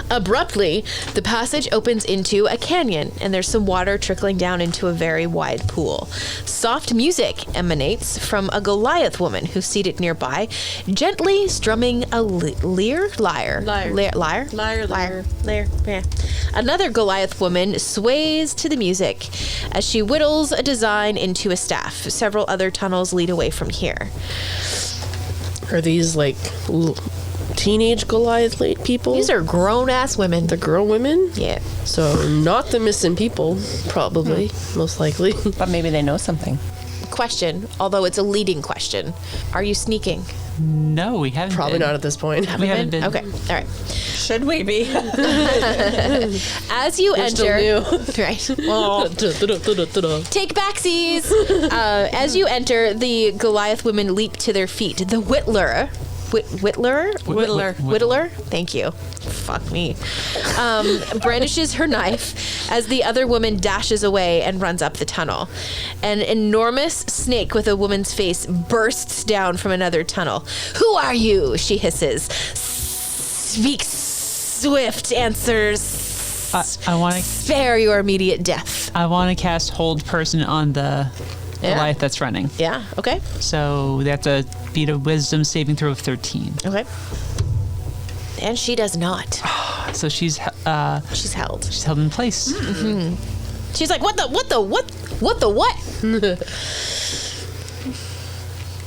Abruptly, the passage opens into a canyon, and there's some water trickling down into a very wide pool. Soft music emanates from a Goliath woman who's seated nearby, gently strumming a lyre. Yeah. Another Goliath woman sways to the music as she whittles a design into a staff. Several other tunnels lead away from here. Are these like teenage Goliath people? These are grown-ass women. The girl women? Yeah. So not the missing people, probably, most likely. But maybe they know something. Question, although it's a leading question. Are you sneaking? No, we haven't Probably been. not at this point. We haven't been. Okay, all right. Should we be? As you enter, still right? Take backsies. As you enter, the Goliath women leap to their feet. The Whittler. Whittler. Thank you. Fuck me. Brandishes her knife as the other woman dashes away and runs up the tunnel. An enormous snake with a woman's face bursts down from another tunnel. Who are you? She hisses. Speak swift answers. I want to. Spare your immediate death. I want to cast hold person on the Goliath that's running. Yeah. Okay. So they have to beat a wisdom saving throw of 13. Okay. And she does not. So she's held. She's held in place. She's like, what?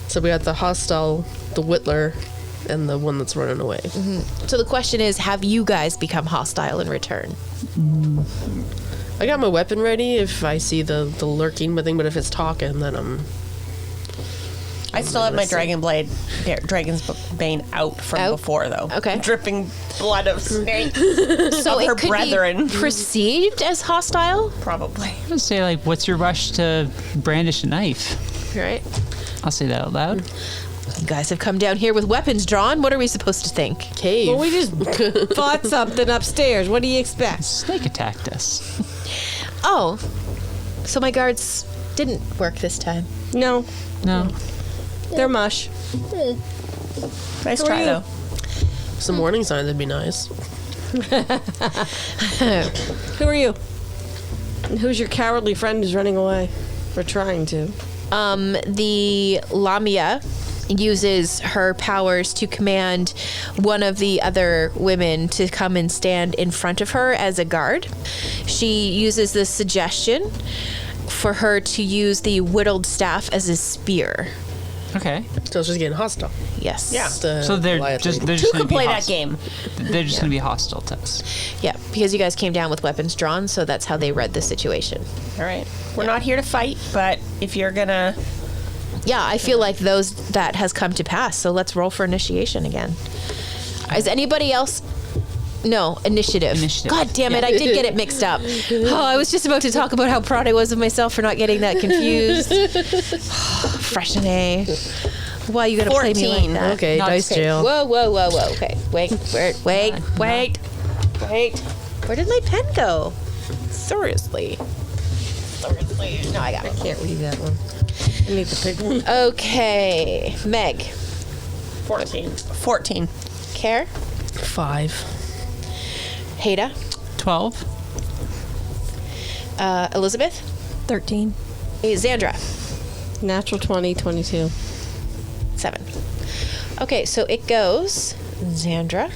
So we got the hostile, the Whittler, and the one that's running away. So the question is, have you guys become hostile in return? I got my weapon ready if I see the lurking thing, but if it's talking, then I still have my Dragon's Bane out from before, though. Okay. Dripping blood of snake. So of it her could brethren. be perceived as hostile, Probably. I'm gonna say, like, what's your rush to brandish a knife? right? I'll say that out loud. You guys have come down here with weapons drawn. What are we supposed to think? cave. Well, we just fought something upstairs. What do you expect? Snake attacked us. Oh, so my guards didn't work this time. No, No. they're mush. Nice Who are try, you? though. Some warning signs would be nice. Who are you? And who's your cowardly friend who's running away? Or trying to? The Lamia uses her powers to command one of the other women to come and stand in front of her as a guard. She uses this suggestion for her to use the whittled staff as a spear. Okay. So it's just getting hostile. Yes. Yeah. So they're just Two gonna could be play that hostile. game. They're just gonna be hostile to us. Yeah, because you guys came down with weapons drawn, so that's how they read the situation. All right. We're not here to fight, but if you're gonna... Yeah, I feel like that has come to pass, so let's roll for initiation again. Is anybody else... No, initiative. God damn it, I did get it mixed up. Oh, I was just about to talk about how proud I was of myself for not getting that confused. Fresh and A. Why you gotta play me like 14. that? Okay, Not dice safe. jail. Whoa. Okay, wait. Where did my pen go? Seriously. No, I got it. Can't read that one. I need to pick one. Okay, Meg. 14. Care? 5. Haida? 12. Elizabeth? 13. Xandra? Natural 20, 22. 7. Okay, so it goes Xandra,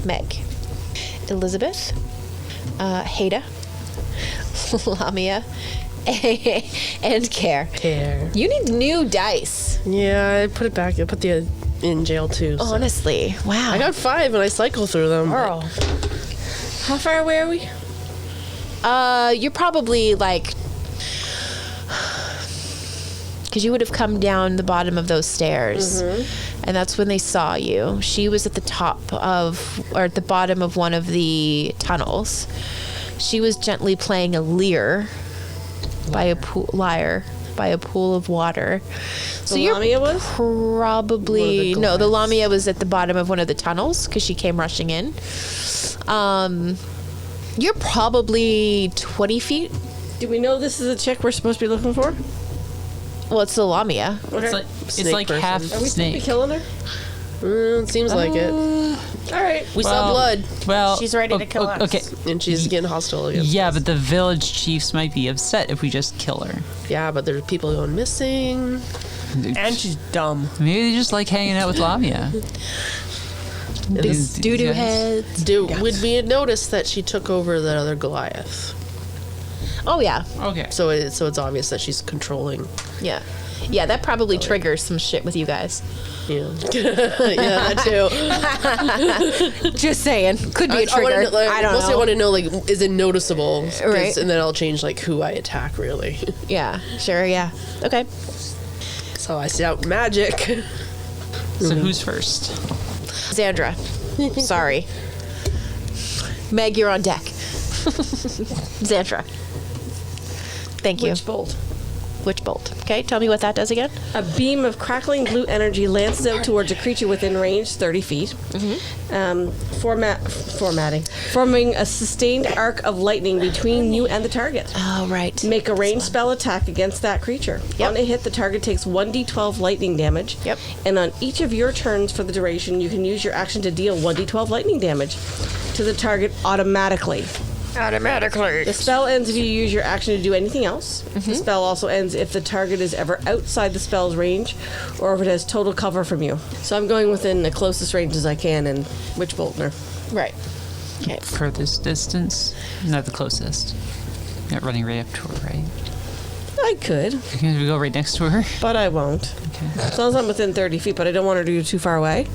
Meg, Elizabeth, Haida, Lamia, and care. Care. You need new dice. Yeah, I put it back. I put the in jail too. So. Honestly, wow. I got 5 and I cycle through them. Girl. How far away are we? You're probably like, because you would have come down the bottom of those stairs, and that's when they saw you. She was at the top of, or at the bottom of one of the tunnels. She was gently playing a lyre by a pool of water. So The Lamia was? probably no. The Lamia was at the bottom of one of the tunnels because she came rushing in. You're probably 20 feet. Do we know this is a chick we're supposed to be looking for? Well, it's the Lamia. It's Snake like person. half Are we supposed to be snake. killing her? It seems like it. All right. We saw blood, Well, She's ready to kill us. Okay. and she's getting hostile against Yeah, us. but the village chiefs might be upset if we just kill her. Yeah, but there's people going missing. And she's dumb. Maybe they just like hanging out with Lamia. Big doo-doo heads. Would we had noticed that she took over the other Goliath? Oh, yeah. Okay. So it's obvious that she's controlling. Yeah. Yeah, that probably triggers some shit with you guys. Yeah, yeah, that too. Just saying. Could be a trigger. I don't know. I want to know, like, is it noticeable? Right. And then I'll change, like, who I attack, really. Yeah, sure, yeah. Okay. So I shout magic. So who's first? Xandra. Sorry. Meg, you're on deck. Xandra. Thank you. Witch bolt. Witch bolt. Okay, tell me what that does again. A beam of crackling blue energy lances out towards a creature within range, 30 feet. Forming a sustained arc of lightning between you and the target. Oh, right. Make a ranged spell attack against that creature. Yep. On a hit, the target takes 1d12 lightning damage. Yep. And on each of your turns for the duration, you can use your action to deal 1d12 lightning damage to the target automatically. Automatically. The spell ends if you use your action to do anything else. The spell also ends if the target is ever outside the spell's range or if it has total cover from you. So I'm going within the closest range as I can and Witch Boltner. Right. Okay. Furthest distance? Not the closest. Not running right up to her, right? I could, You're going to go right next to her? but I won't. Okay. As long as I'm within 30 feet, but I don't want her to go too far away.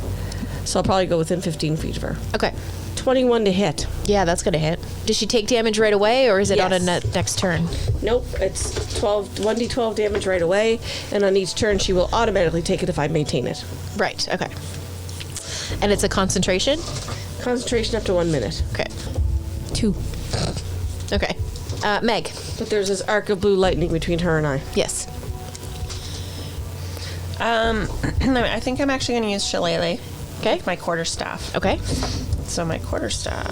So I'll probably go within 15 feet of her. Okay. 21 to hit. Yeah, that's going to hit. Does she take damage right away, or is it on a Yes. next turn? Nope, it's 1d12 damage right away, and on each turn she will automatically take it if I maintain it. Right, okay. And it's a concentration? Concentration up to 1 minute. Okay. 2. Okay. Meg. But there's this arc of blue lightning between her and I. Yes. I think I'm actually going to use Shillelagh. Okay. My quarterstaff. Okay. So my quarterstaff.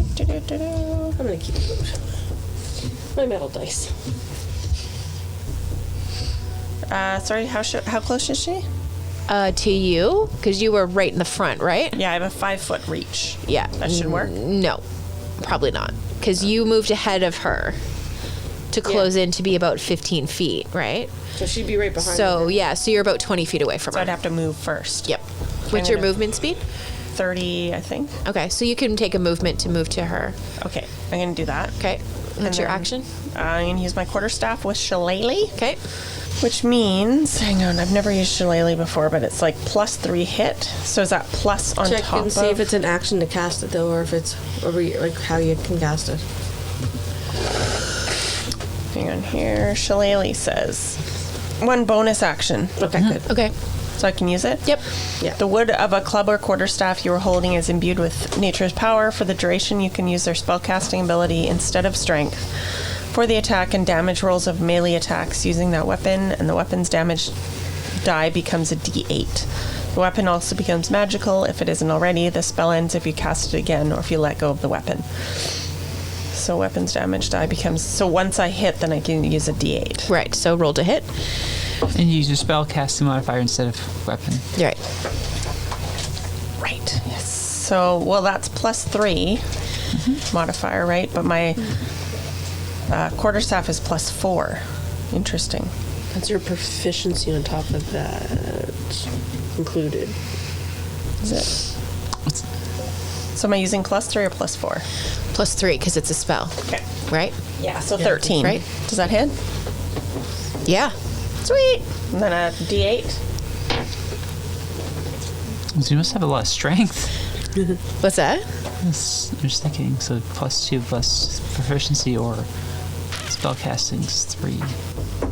I'm gonna keep it moved. My metal dice. Sorry, how close is she? To you, because you were right in the front, right? Yeah, I have a 5-foot reach. Yeah. That should work. No, probably not, because you moved ahead of her to close in to be about 15 feet, right? So she'd be right behind So me. yeah, so you're about 20 feet away from So her. I'd have to move first. Yep. What's your gonna- movement speed? 30, I think. Okay, so you can take a movement to move to her. Okay, I'm going to do that. Okay. What's your then- action? I'm going to use my quarterstaff with Shillelagh, Okay. which means, hang on, I've never used Shillelagh before, but it's like +3 hit. So is that plus on Check top and see of? if it's an action to cast it though, or if it's like how you can cast it. Hang on here. Shillelagh says 1 bonus action. Okay, good. Okay. So I can use it? Yep. Yeah. The wood of a club or quarterstaff you are holding is imbued with nature's power. For the duration, you can use their spellcasting ability instead of strength for the attack and damage rolls of melee attacks using that weapon, and the weapon's damage die becomes a d8. The weapon also becomes magical if it isn't already. The spell ends if you cast it again or if you let go of the weapon. So weapons damage die becomes... So once I hit, then I can use a d8. Right. So roll to hit. And you use your spell casting modifier instead of weapon. Right. Right. Yes. So, well, that's +3 modifier, right? But my quarterstaff is +4. Interesting. That's your proficiency on top of that included. Is it? So am I using +3 or +4? Plus 3 because it's a spell. Okay. Right? Yeah, so 13. Right. Does that hit? Yeah. Sweet. And then a D8. So you must have a lot of strength. What's that? I'm just thinking. So +2 plus proficiency or spellcasting is 3.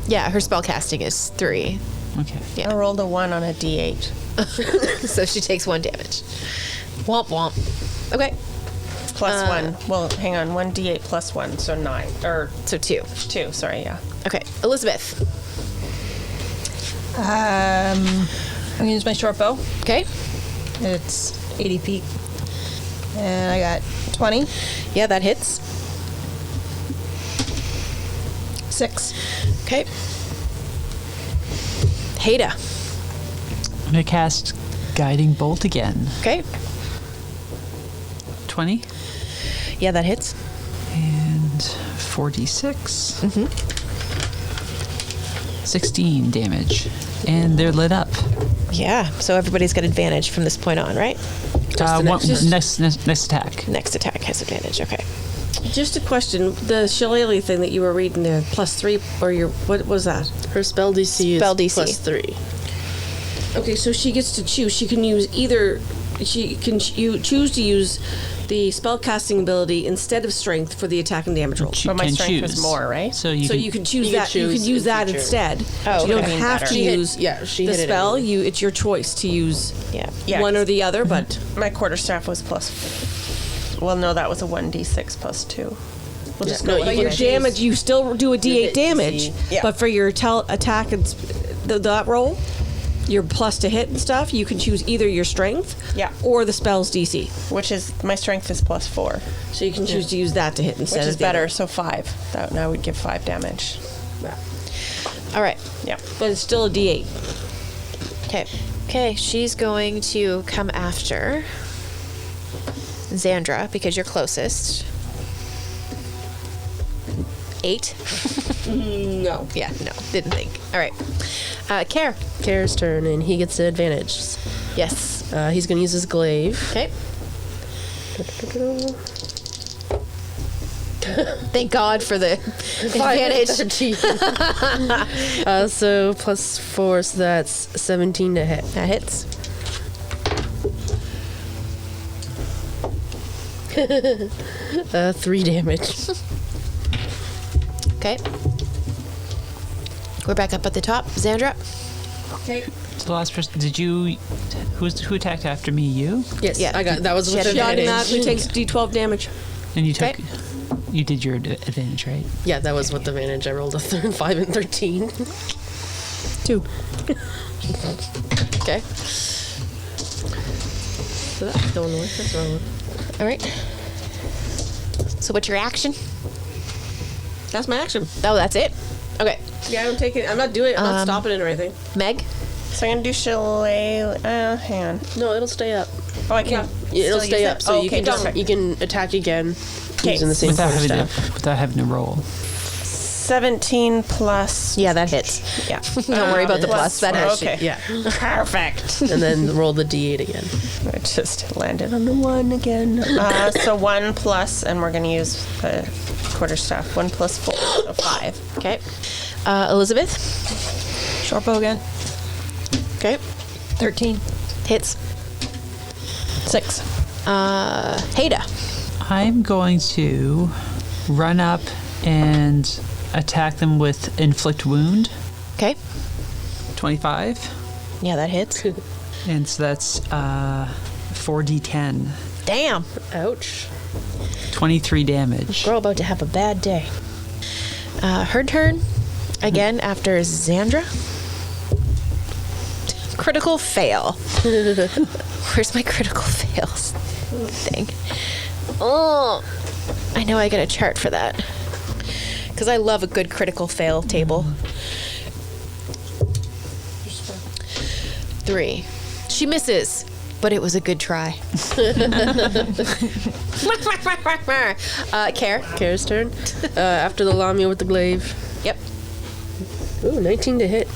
Yeah, her spell casting is 3. Okay. Yeah. I rolled a 1 on a D8. So she takes 1 damage. Womp womp. Okay. Plus 1. Well, hang on. 1 D8 plus 1, so 9. Or So 2. 2, sorry, yeah. Okay. Elizabeth. I'm gonna use my short bow. Okay. It's 80 feet. And I got 20. Yeah, that hits. 6. Okay. Haida. I'm gonna cast Guiding Bolt again. Okay. 20 Yeah, that hits. and 4d6. 16 damage, and they're lit up. Yeah. So everybody's got advantage from this point on, right? Next attack. Next attack has advantage. Okay. Just a question. The shillelagh thing that you were reading there, +3, or your, what was that? Her spell DC Spell is DC. +3. Okay, so she gets to choose. She can use either. She can choose to use the spellcasting ability instead of strength for the attack and damage roll. She But my can strength is choose. more, right? So you So can, you can choose you can that. You choose can use in that future. instead. Oh, you don't okay. have to She hit- use yeah, she the hit it spell. anyway. It's your choice to use Yeah. Yeah, one or the other. But my quarterstaff was plus. Well, no, that was a 1d6 plus 2. We'll just no, go you with your can it. damage, you still do a D8 hit damage. DC. Yeah. But for your attack and that roll, your plus to hit and stuff, you can choose either your strength, Yeah. or the spell's DC. Which is, my strength is plus 4, So you can choose to use that to hit instead which is of the other. better, so 5. That now would give 5 damage. All right. Yeah. But it's still a D8. Okay. Okay. She's going to come after Xandra because you're closest. 8. No. Yeah. No. Didn't think. All right. Care. Kare's turn, and he gets the advantage. Yes. He's going to use his glaive. Okay. Thank God for the advantage. 13. So +4, so that's 17 to hit. That hits. Three damage. Okay. We're back up at the top. Xandra. Okay. so the last person. Did you? Who attacked after me? You? Yes, Yeah. I got that was She with had She advantage. automatically takes D12 damage. And you took. Okay. You did your advantage, right? Yeah, that was with advantage. I rolled a 5 and 13. 2. Okay. So that's going away. That's wrong. All right. So what's your action? That's my action. Oh, that's it? Okay. Yeah, I don't take it. I'm not doing it. I'm not stopping it or anything. Meg? So I'm going to do shillelagh. Hang on. No, it'll stay up. Oh, I can. It'll still stay use up, it? so Oh, you okay, can perfect. you can attack again Okay. using the same Without quarterstaff. having to roll. 17 plus. Yeah, that hits. Yeah. Don't worry about the plus. That hits. Okay. Yeah, Perfect. and then roll the d8 again. I just landed on the 1 again. So 1 plus, and we're going to use the quarterstaff. 1 plus 4, so 5. Okay. Elizabeth? Short bow again. Okay. 13. Hits. 6. Haida. I'm going to run up and attack them with inflict wound. Okay. 25, Yeah, that hits. and so that's 4d10. Damn. Ouch. 23 damage. Girl about to have a bad day. Her turn. Again, after Xandra. Critical fail. Where's my critical fails thing? Oh, I know I got a chart for that. Because I love a good critical fail table. 3. She misses, but it was a good try. Care. Kare's turn. After the Lamia with the glaive. Yep. Ooh, 19 to hit.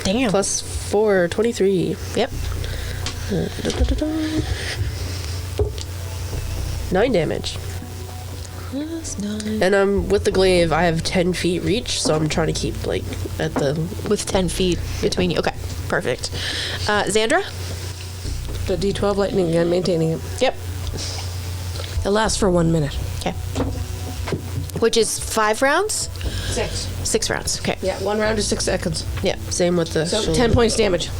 Damn. Plus 4, 23. Yep. 9 damage. And I'm with the glaive. I have 10 feet reach, so I'm trying to keep like at the. With 10 feet between you. Okay, perfect. Xandra? The D12 lightning again, maintaining it. Yep. It lasts for 1 minute. Okay. Which is 5 rounds? 6. 6 rounds. Okay. Yeah, 1 round is 6 seconds. Yeah. Same with the. So shoulder. 10 points damage.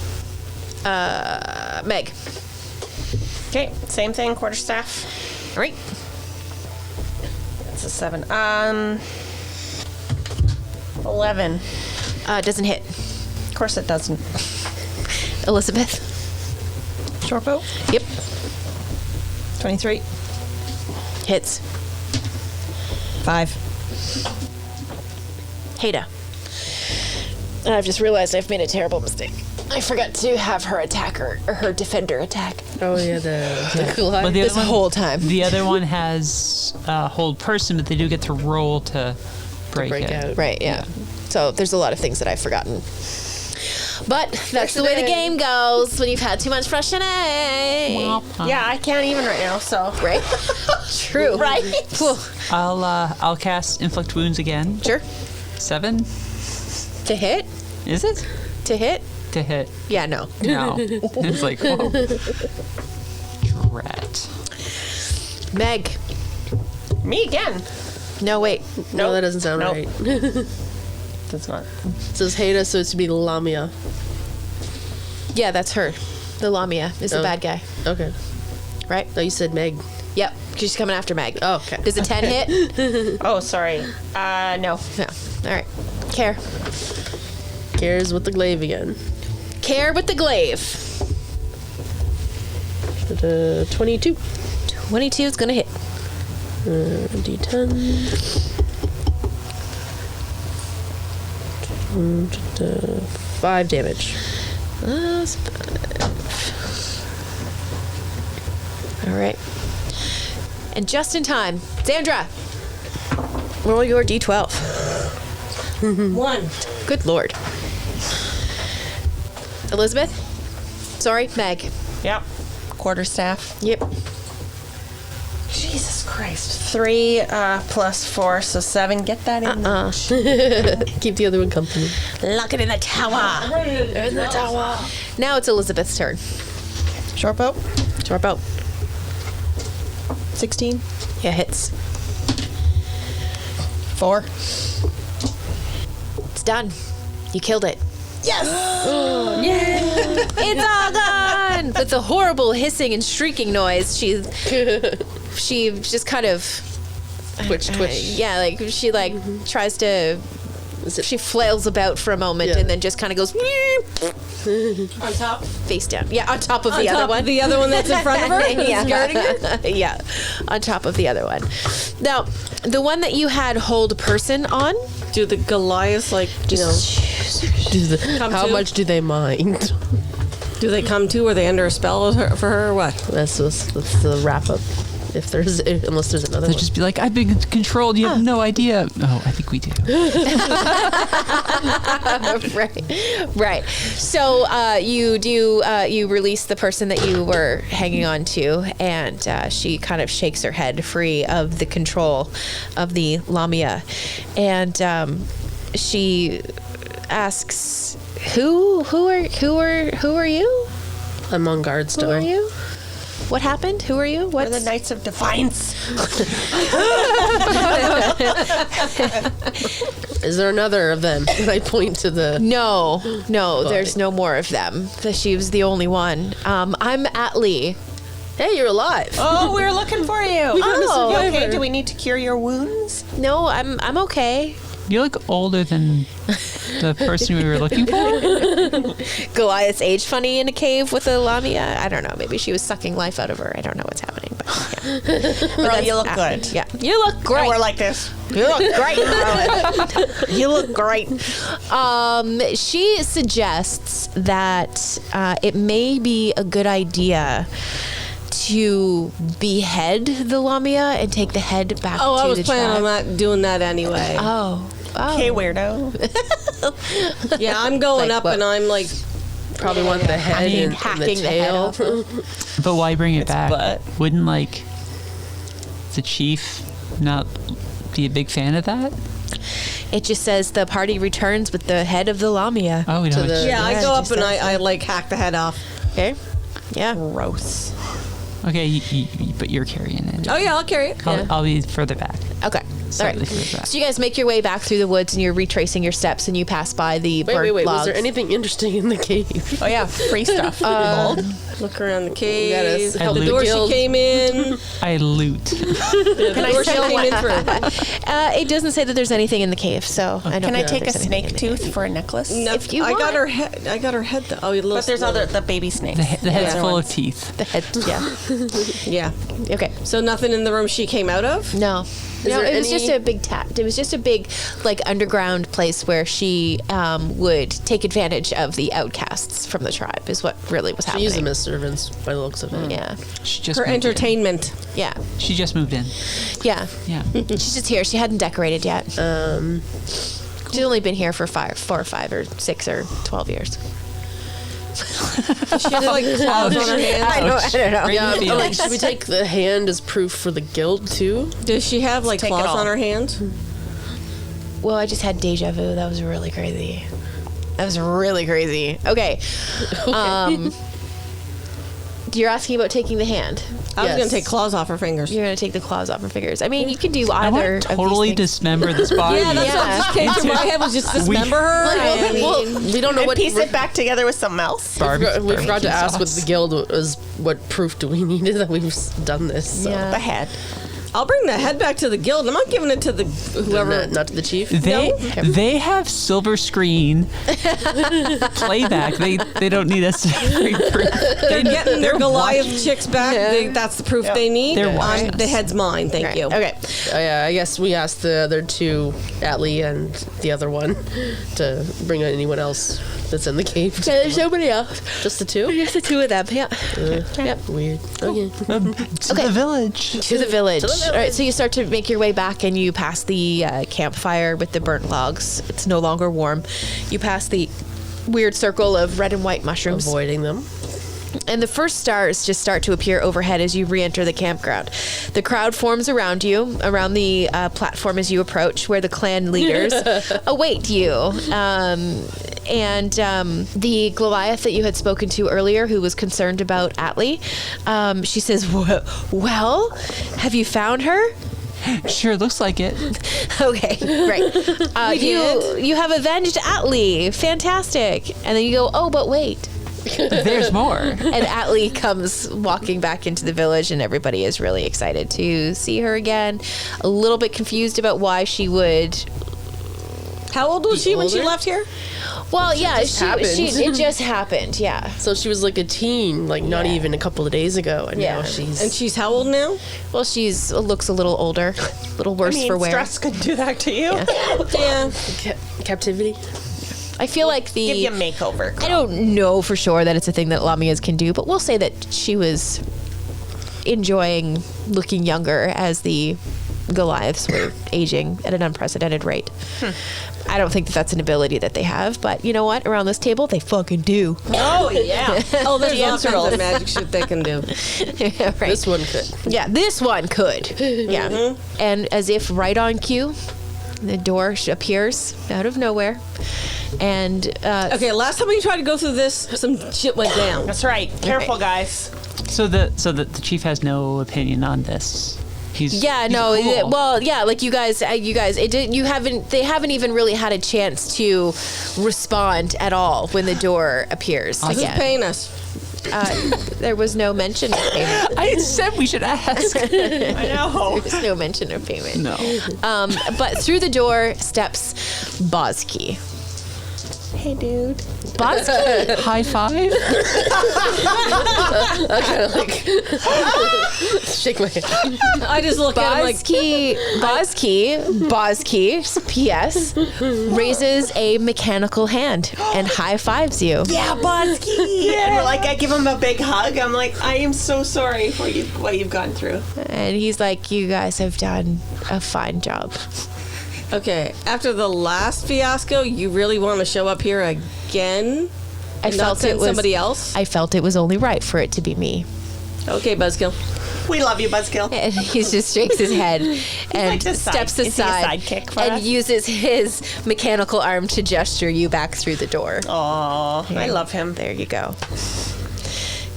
Meg. Okay, same thing, quarterstaff. All right. That's a 7. 11. Doesn't hit. Of course it doesn't. Elizabeth. Shortbow. Yep. 23. Hits. 5. Haida. And I've just realized I've made a terrible mistake. I forgot to have her attacker or her defender attack Oh yeah, the Goliath. But the this other one, whole time. the other one has hold person, but they do get to roll to break break it. out. Right, yeah. So there's a lot of things that I've forgotten. But that's the way the game goes when you've had too much Freshene. Yeah, I can't even right now, so. Right? True. Right? Cool. I'll cast inflict wounds again. Sure. 7. To hit? Is it? To hit? To hit. Yeah, no. No. It's like, oh. Drat. Meg. Me again. No, wait. No, that doesn't sound Nope. right. That's not. It says Haida, so it's to be Lamia. Yeah, that's her. The Lamia is the Oh. bad guy, Okay. right? No, you said Meg. Yep. She's coming after Meg. Oh, okay. Does a 10 hit? Oh, sorry. No. No. All right. Care. Cares with the glaive again. Care with the glaive. 22. 22 is going to hit. D10. 5 damage. That's 5. All right. And just in time, Xandra, roll your D12. 1. Good Lord. Elizabeth? Sorry, Meg. Yep. Quarterstaff. Yep. Jesus Christ. 3 plus 4, so 7. Get that in. Keep the other one company. Lock it in the tower. In the tower. Now it's Elizabeth's turn. Shortbow. Short bow. 16. Yeah, hits. 4. It's done. You killed it. Yes! It's all gone! With the horrible hissing and shrieking noise, she just kind of Twitch. yeah, like she tries to. She flails about for a moment Yeah. and then just kind of goes On top. face down. Yeah, on top of the top other of one. the other one that's in front of her? yeah. Guarding her? Yeah, on top of the other one. Now, the one that you had hold person on. Do the Goliaths, like, you know, come How to? much do they mind? Do they come to? Are they under a spell for her or what? That's the wrap up. If there's, unless there's another They'll one. just be like, I've been controlled. You have no idea. Oh, I think we do. right. So you release the person that you were hanging on to, and she kind of shakes her head free of the control of the Lamia, and she asks, "Who are you? I'm on guard Who still. are you? What happened? Who are you? We're What's the Knights of Defiance. Is there another of them? And I point to the. No, there's no more of them. She was the only one. I'm Atlee. Hey, you're alive. Oh, we're looking for you. Oh. You okay? Do we need to cure your wounds? No, I'm okay. You look older than the person we were looking for. Goliath's age funny in a cave with a Lamia. I don't know. Maybe she was sucking life out of her. I don't know what's happening. But yeah. Girl, you look good. Yeah, you look great. And we're like this. You look great, darling. You look great. She suggests that it may be a good idea to behead the Lamia and take the head back Oh, to I was the planning tribe. on doing that anyway. Oh. Okay, weirdo. Yeah, I'm going Like up what? and I'm like, Probably want the head and the hacking the head tail. off. But why bring it back? butt. Wouldn't the chief not be a big fan of that? It just says the party returns with the head of the Lamia. Oh, we don't. Yeah, I go up just and says I like hack the head off. Okay. Yeah. Gross. Okay, but you're carrying it. Oh yeah, I'll carry it. I'll be further back. Okay. All right. Slightly further back. So you guys make your way back through the woods and you're retracing your steps and you pass by the burnt Wait. logs. Was there anything interesting in the cave? Oh yeah, free stuff. Look around the Gotta cave. help The the door guild. she came in. I loot. The door she came in through. It doesn't say that there's anything in the cave, so I don't Can know I if take a there's anything snake in the tooth cave. for a necklace? No, If you I got want. her head. I got her head though. Oh, you But there's the baby snakes. The head's other full ones. of teeth. The head, yeah. Yeah. Okay. So nothing in the room she came out of. No. No, there it was any- just a big it was just a big, like, underground place where she would take advantage of the outcasts from the tribe, is what really was She happening. used them as servants by the looks of it. Yeah. She just Her moved in. entertainment. Yeah. She just moved in. Yeah. Yeah. She's just here. She hadn't decorated yet. She's only been here for 4 or 5 or 6 or 12 years. She had like claws on her hands. I don't know. Great Yeah, feeling. like, should we take the hand as proof for the guild too? Does she have like Take it claws all. on her hands? Well, I just had deja vu. That was really crazy. That was really crazy. Okay. You're asking about taking the hand. I was Yes. gonna take claws off her fingers. You're going to take the claws off her fingers. I mean, you can do I either want of to these totally things. dismember this body. Yeah, that's what just came through my head was just dismember her. I mean, Well, we don't know And what piece it back together with something else. we forgot to ask what sauce. the guild was. What proof do we need that we've done this? So. Yeah. The head. I'll bring the head back to the guild. I'm not giving it to the whoever. Not to the chief. They have silver screen playback. They don't need us to proof. They're getting their they're Goliath watching. chicks back. That's the proof they need. They're watching The us. head's mine. Thank Right. you. Okay. Oh, yeah, I guess we asked the other two, Atlee and the other one, to bring anyone else that's in the cave. Yeah, there's nobody else. Just the two? Just the two of them. Yeah. Yep. Weird. Okay. To the village. To the village. All right, so you start to make your way back and you pass the campfire with the burnt logs. It's no longer warm. You pass the weird circle of red and white mushrooms. Avoiding them. And the first stars just start to appear overhead as you re-enter the campground. The crowd forms around you, around the platform as you approach, where the clan leaders await you. And the Goliath that you had spoken to earlier, who was concerned about Atlee, she says, well, have you found her? Sure, looks like it. Okay, great. You have avenged Atlee. Fantastic. And then you go, oh, but wait. There's more. And Atlee comes walking back into the village, and everybody is really excited to see her again. A little bit confused about why she would. How old was she when she older? left here? Well, yeah, just happened. it just happened. Yeah. So she was like a teen, like not even a couple of days ago, and Yeah. now she's. And she's how old now? Well, she's looks a little older, a little worse for wear. Stress could do that to you. Yeah. captivity. I feel like Give you a makeover. I don't know for sure that it's a thing that Lamias can do, but we'll say that she was enjoying looking younger as the Goliaths were aging at an unprecedented rate. I don't think that that's an ability that they have, but you know what? Around this table, they fucking do. Oh yeah. Oh, there's all DMs kinds roll. of magic shit they can do. Yeah, right. This one could. Yeah, this one could. Yeah. And as if right on cue, the door appears out of nowhere. And Okay, last time we tried to go through this, some shit went down. That's right. Careful, guys. So the chief has no opinion on this. He's yeah, he's no, cool. well, yeah, like you guys, they haven't even really had a chance to respond at all when the door appears Who's again. paying us? There was no mention of payment. I said we should ask. I know. There's no mention of payment. No. But through the door steps Bozki. Hey, dude. Bozki? High five. I kind of like shake my head. I just look at him like, Bozki, P.S., raises a mechanical hand and high fives you. Yeah, Bosky. And like, I give him a big hug. I'm like, I am so sorry for what you've gone through. And he's like, you guys have done a fine job. okay, after the last fiasco, you really want to show up here again? I And not felt send it was somebody else. I felt it was only right for it to be me. Okay, Buzzkill. We love you, Buzzkill. And he just shakes his head and like the steps side- is he a aside sidekick for and us? uses his mechanical arm to gesture you back through the door. Oh, I love him. There you go.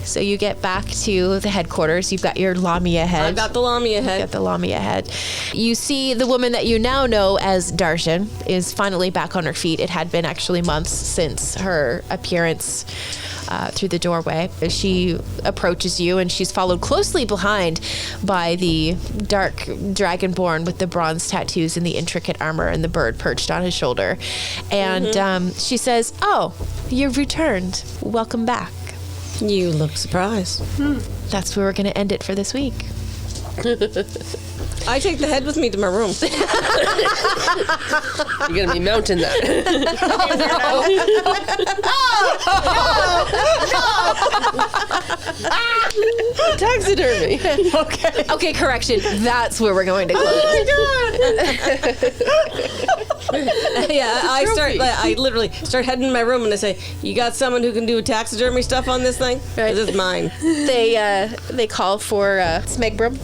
So you get back to the headquarters. You've got your Lamia head. I've got the Lamia head. Got the Lamia head. You see the woman that you now know as Darshan is finally back on her feet. It had been actually months since her appearance through the doorway. She approaches you, and she's followed closely behind by the dark dragonborn with the bronze tattoos and the intricate armor and the bird perched on his shoulder. And she says, "Oh, you've returned. Welcome back." You look surprised. That's where we're going to end it for this week. I take the head with me to my room. You're gonna be mounting that. Taxidermy. Okay, correction. That's where we're going to close. Yeah, I literally start heading to my room and I say, "You got someone who can do taxidermy stuff on this thing? Right. This is mine." They call for Smegbrum.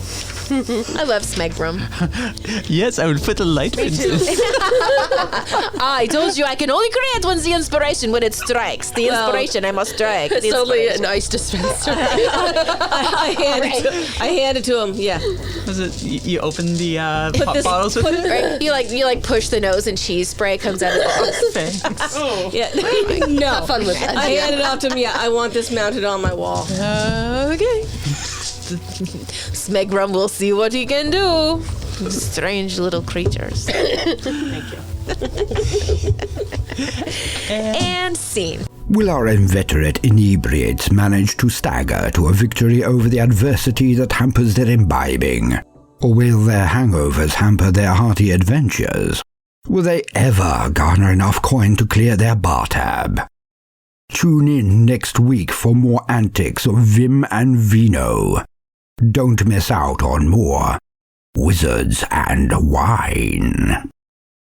I love Smegbrum. Yes, I would put the light fences. I told you I can only create when the inspiration when it strikes. The inspiration I must strike. It's The only inspiration. an ice dispenser. I hand it to him. Yeah. Was it you open the pop this- bottles with it? Right? You push the nose and cheese spray comes out of the Thanks. Yeah. No. Have fun with that. I hand it off to him. Yeah, I want this mounted on my wall. Okay. Smegbrum will see what he can do. Strange little creatures. Thank you. And scene. Will our inveterate inebriates manage to stagger to a victory over the adversity that hampers their imbibing? Or will their hangovers hamper their hearty adventures? Will they ever garner enough coin to clear their bar tab? Tune in next week for more antics of Vim and Vino. Don't miss out on more Wizards and Wine.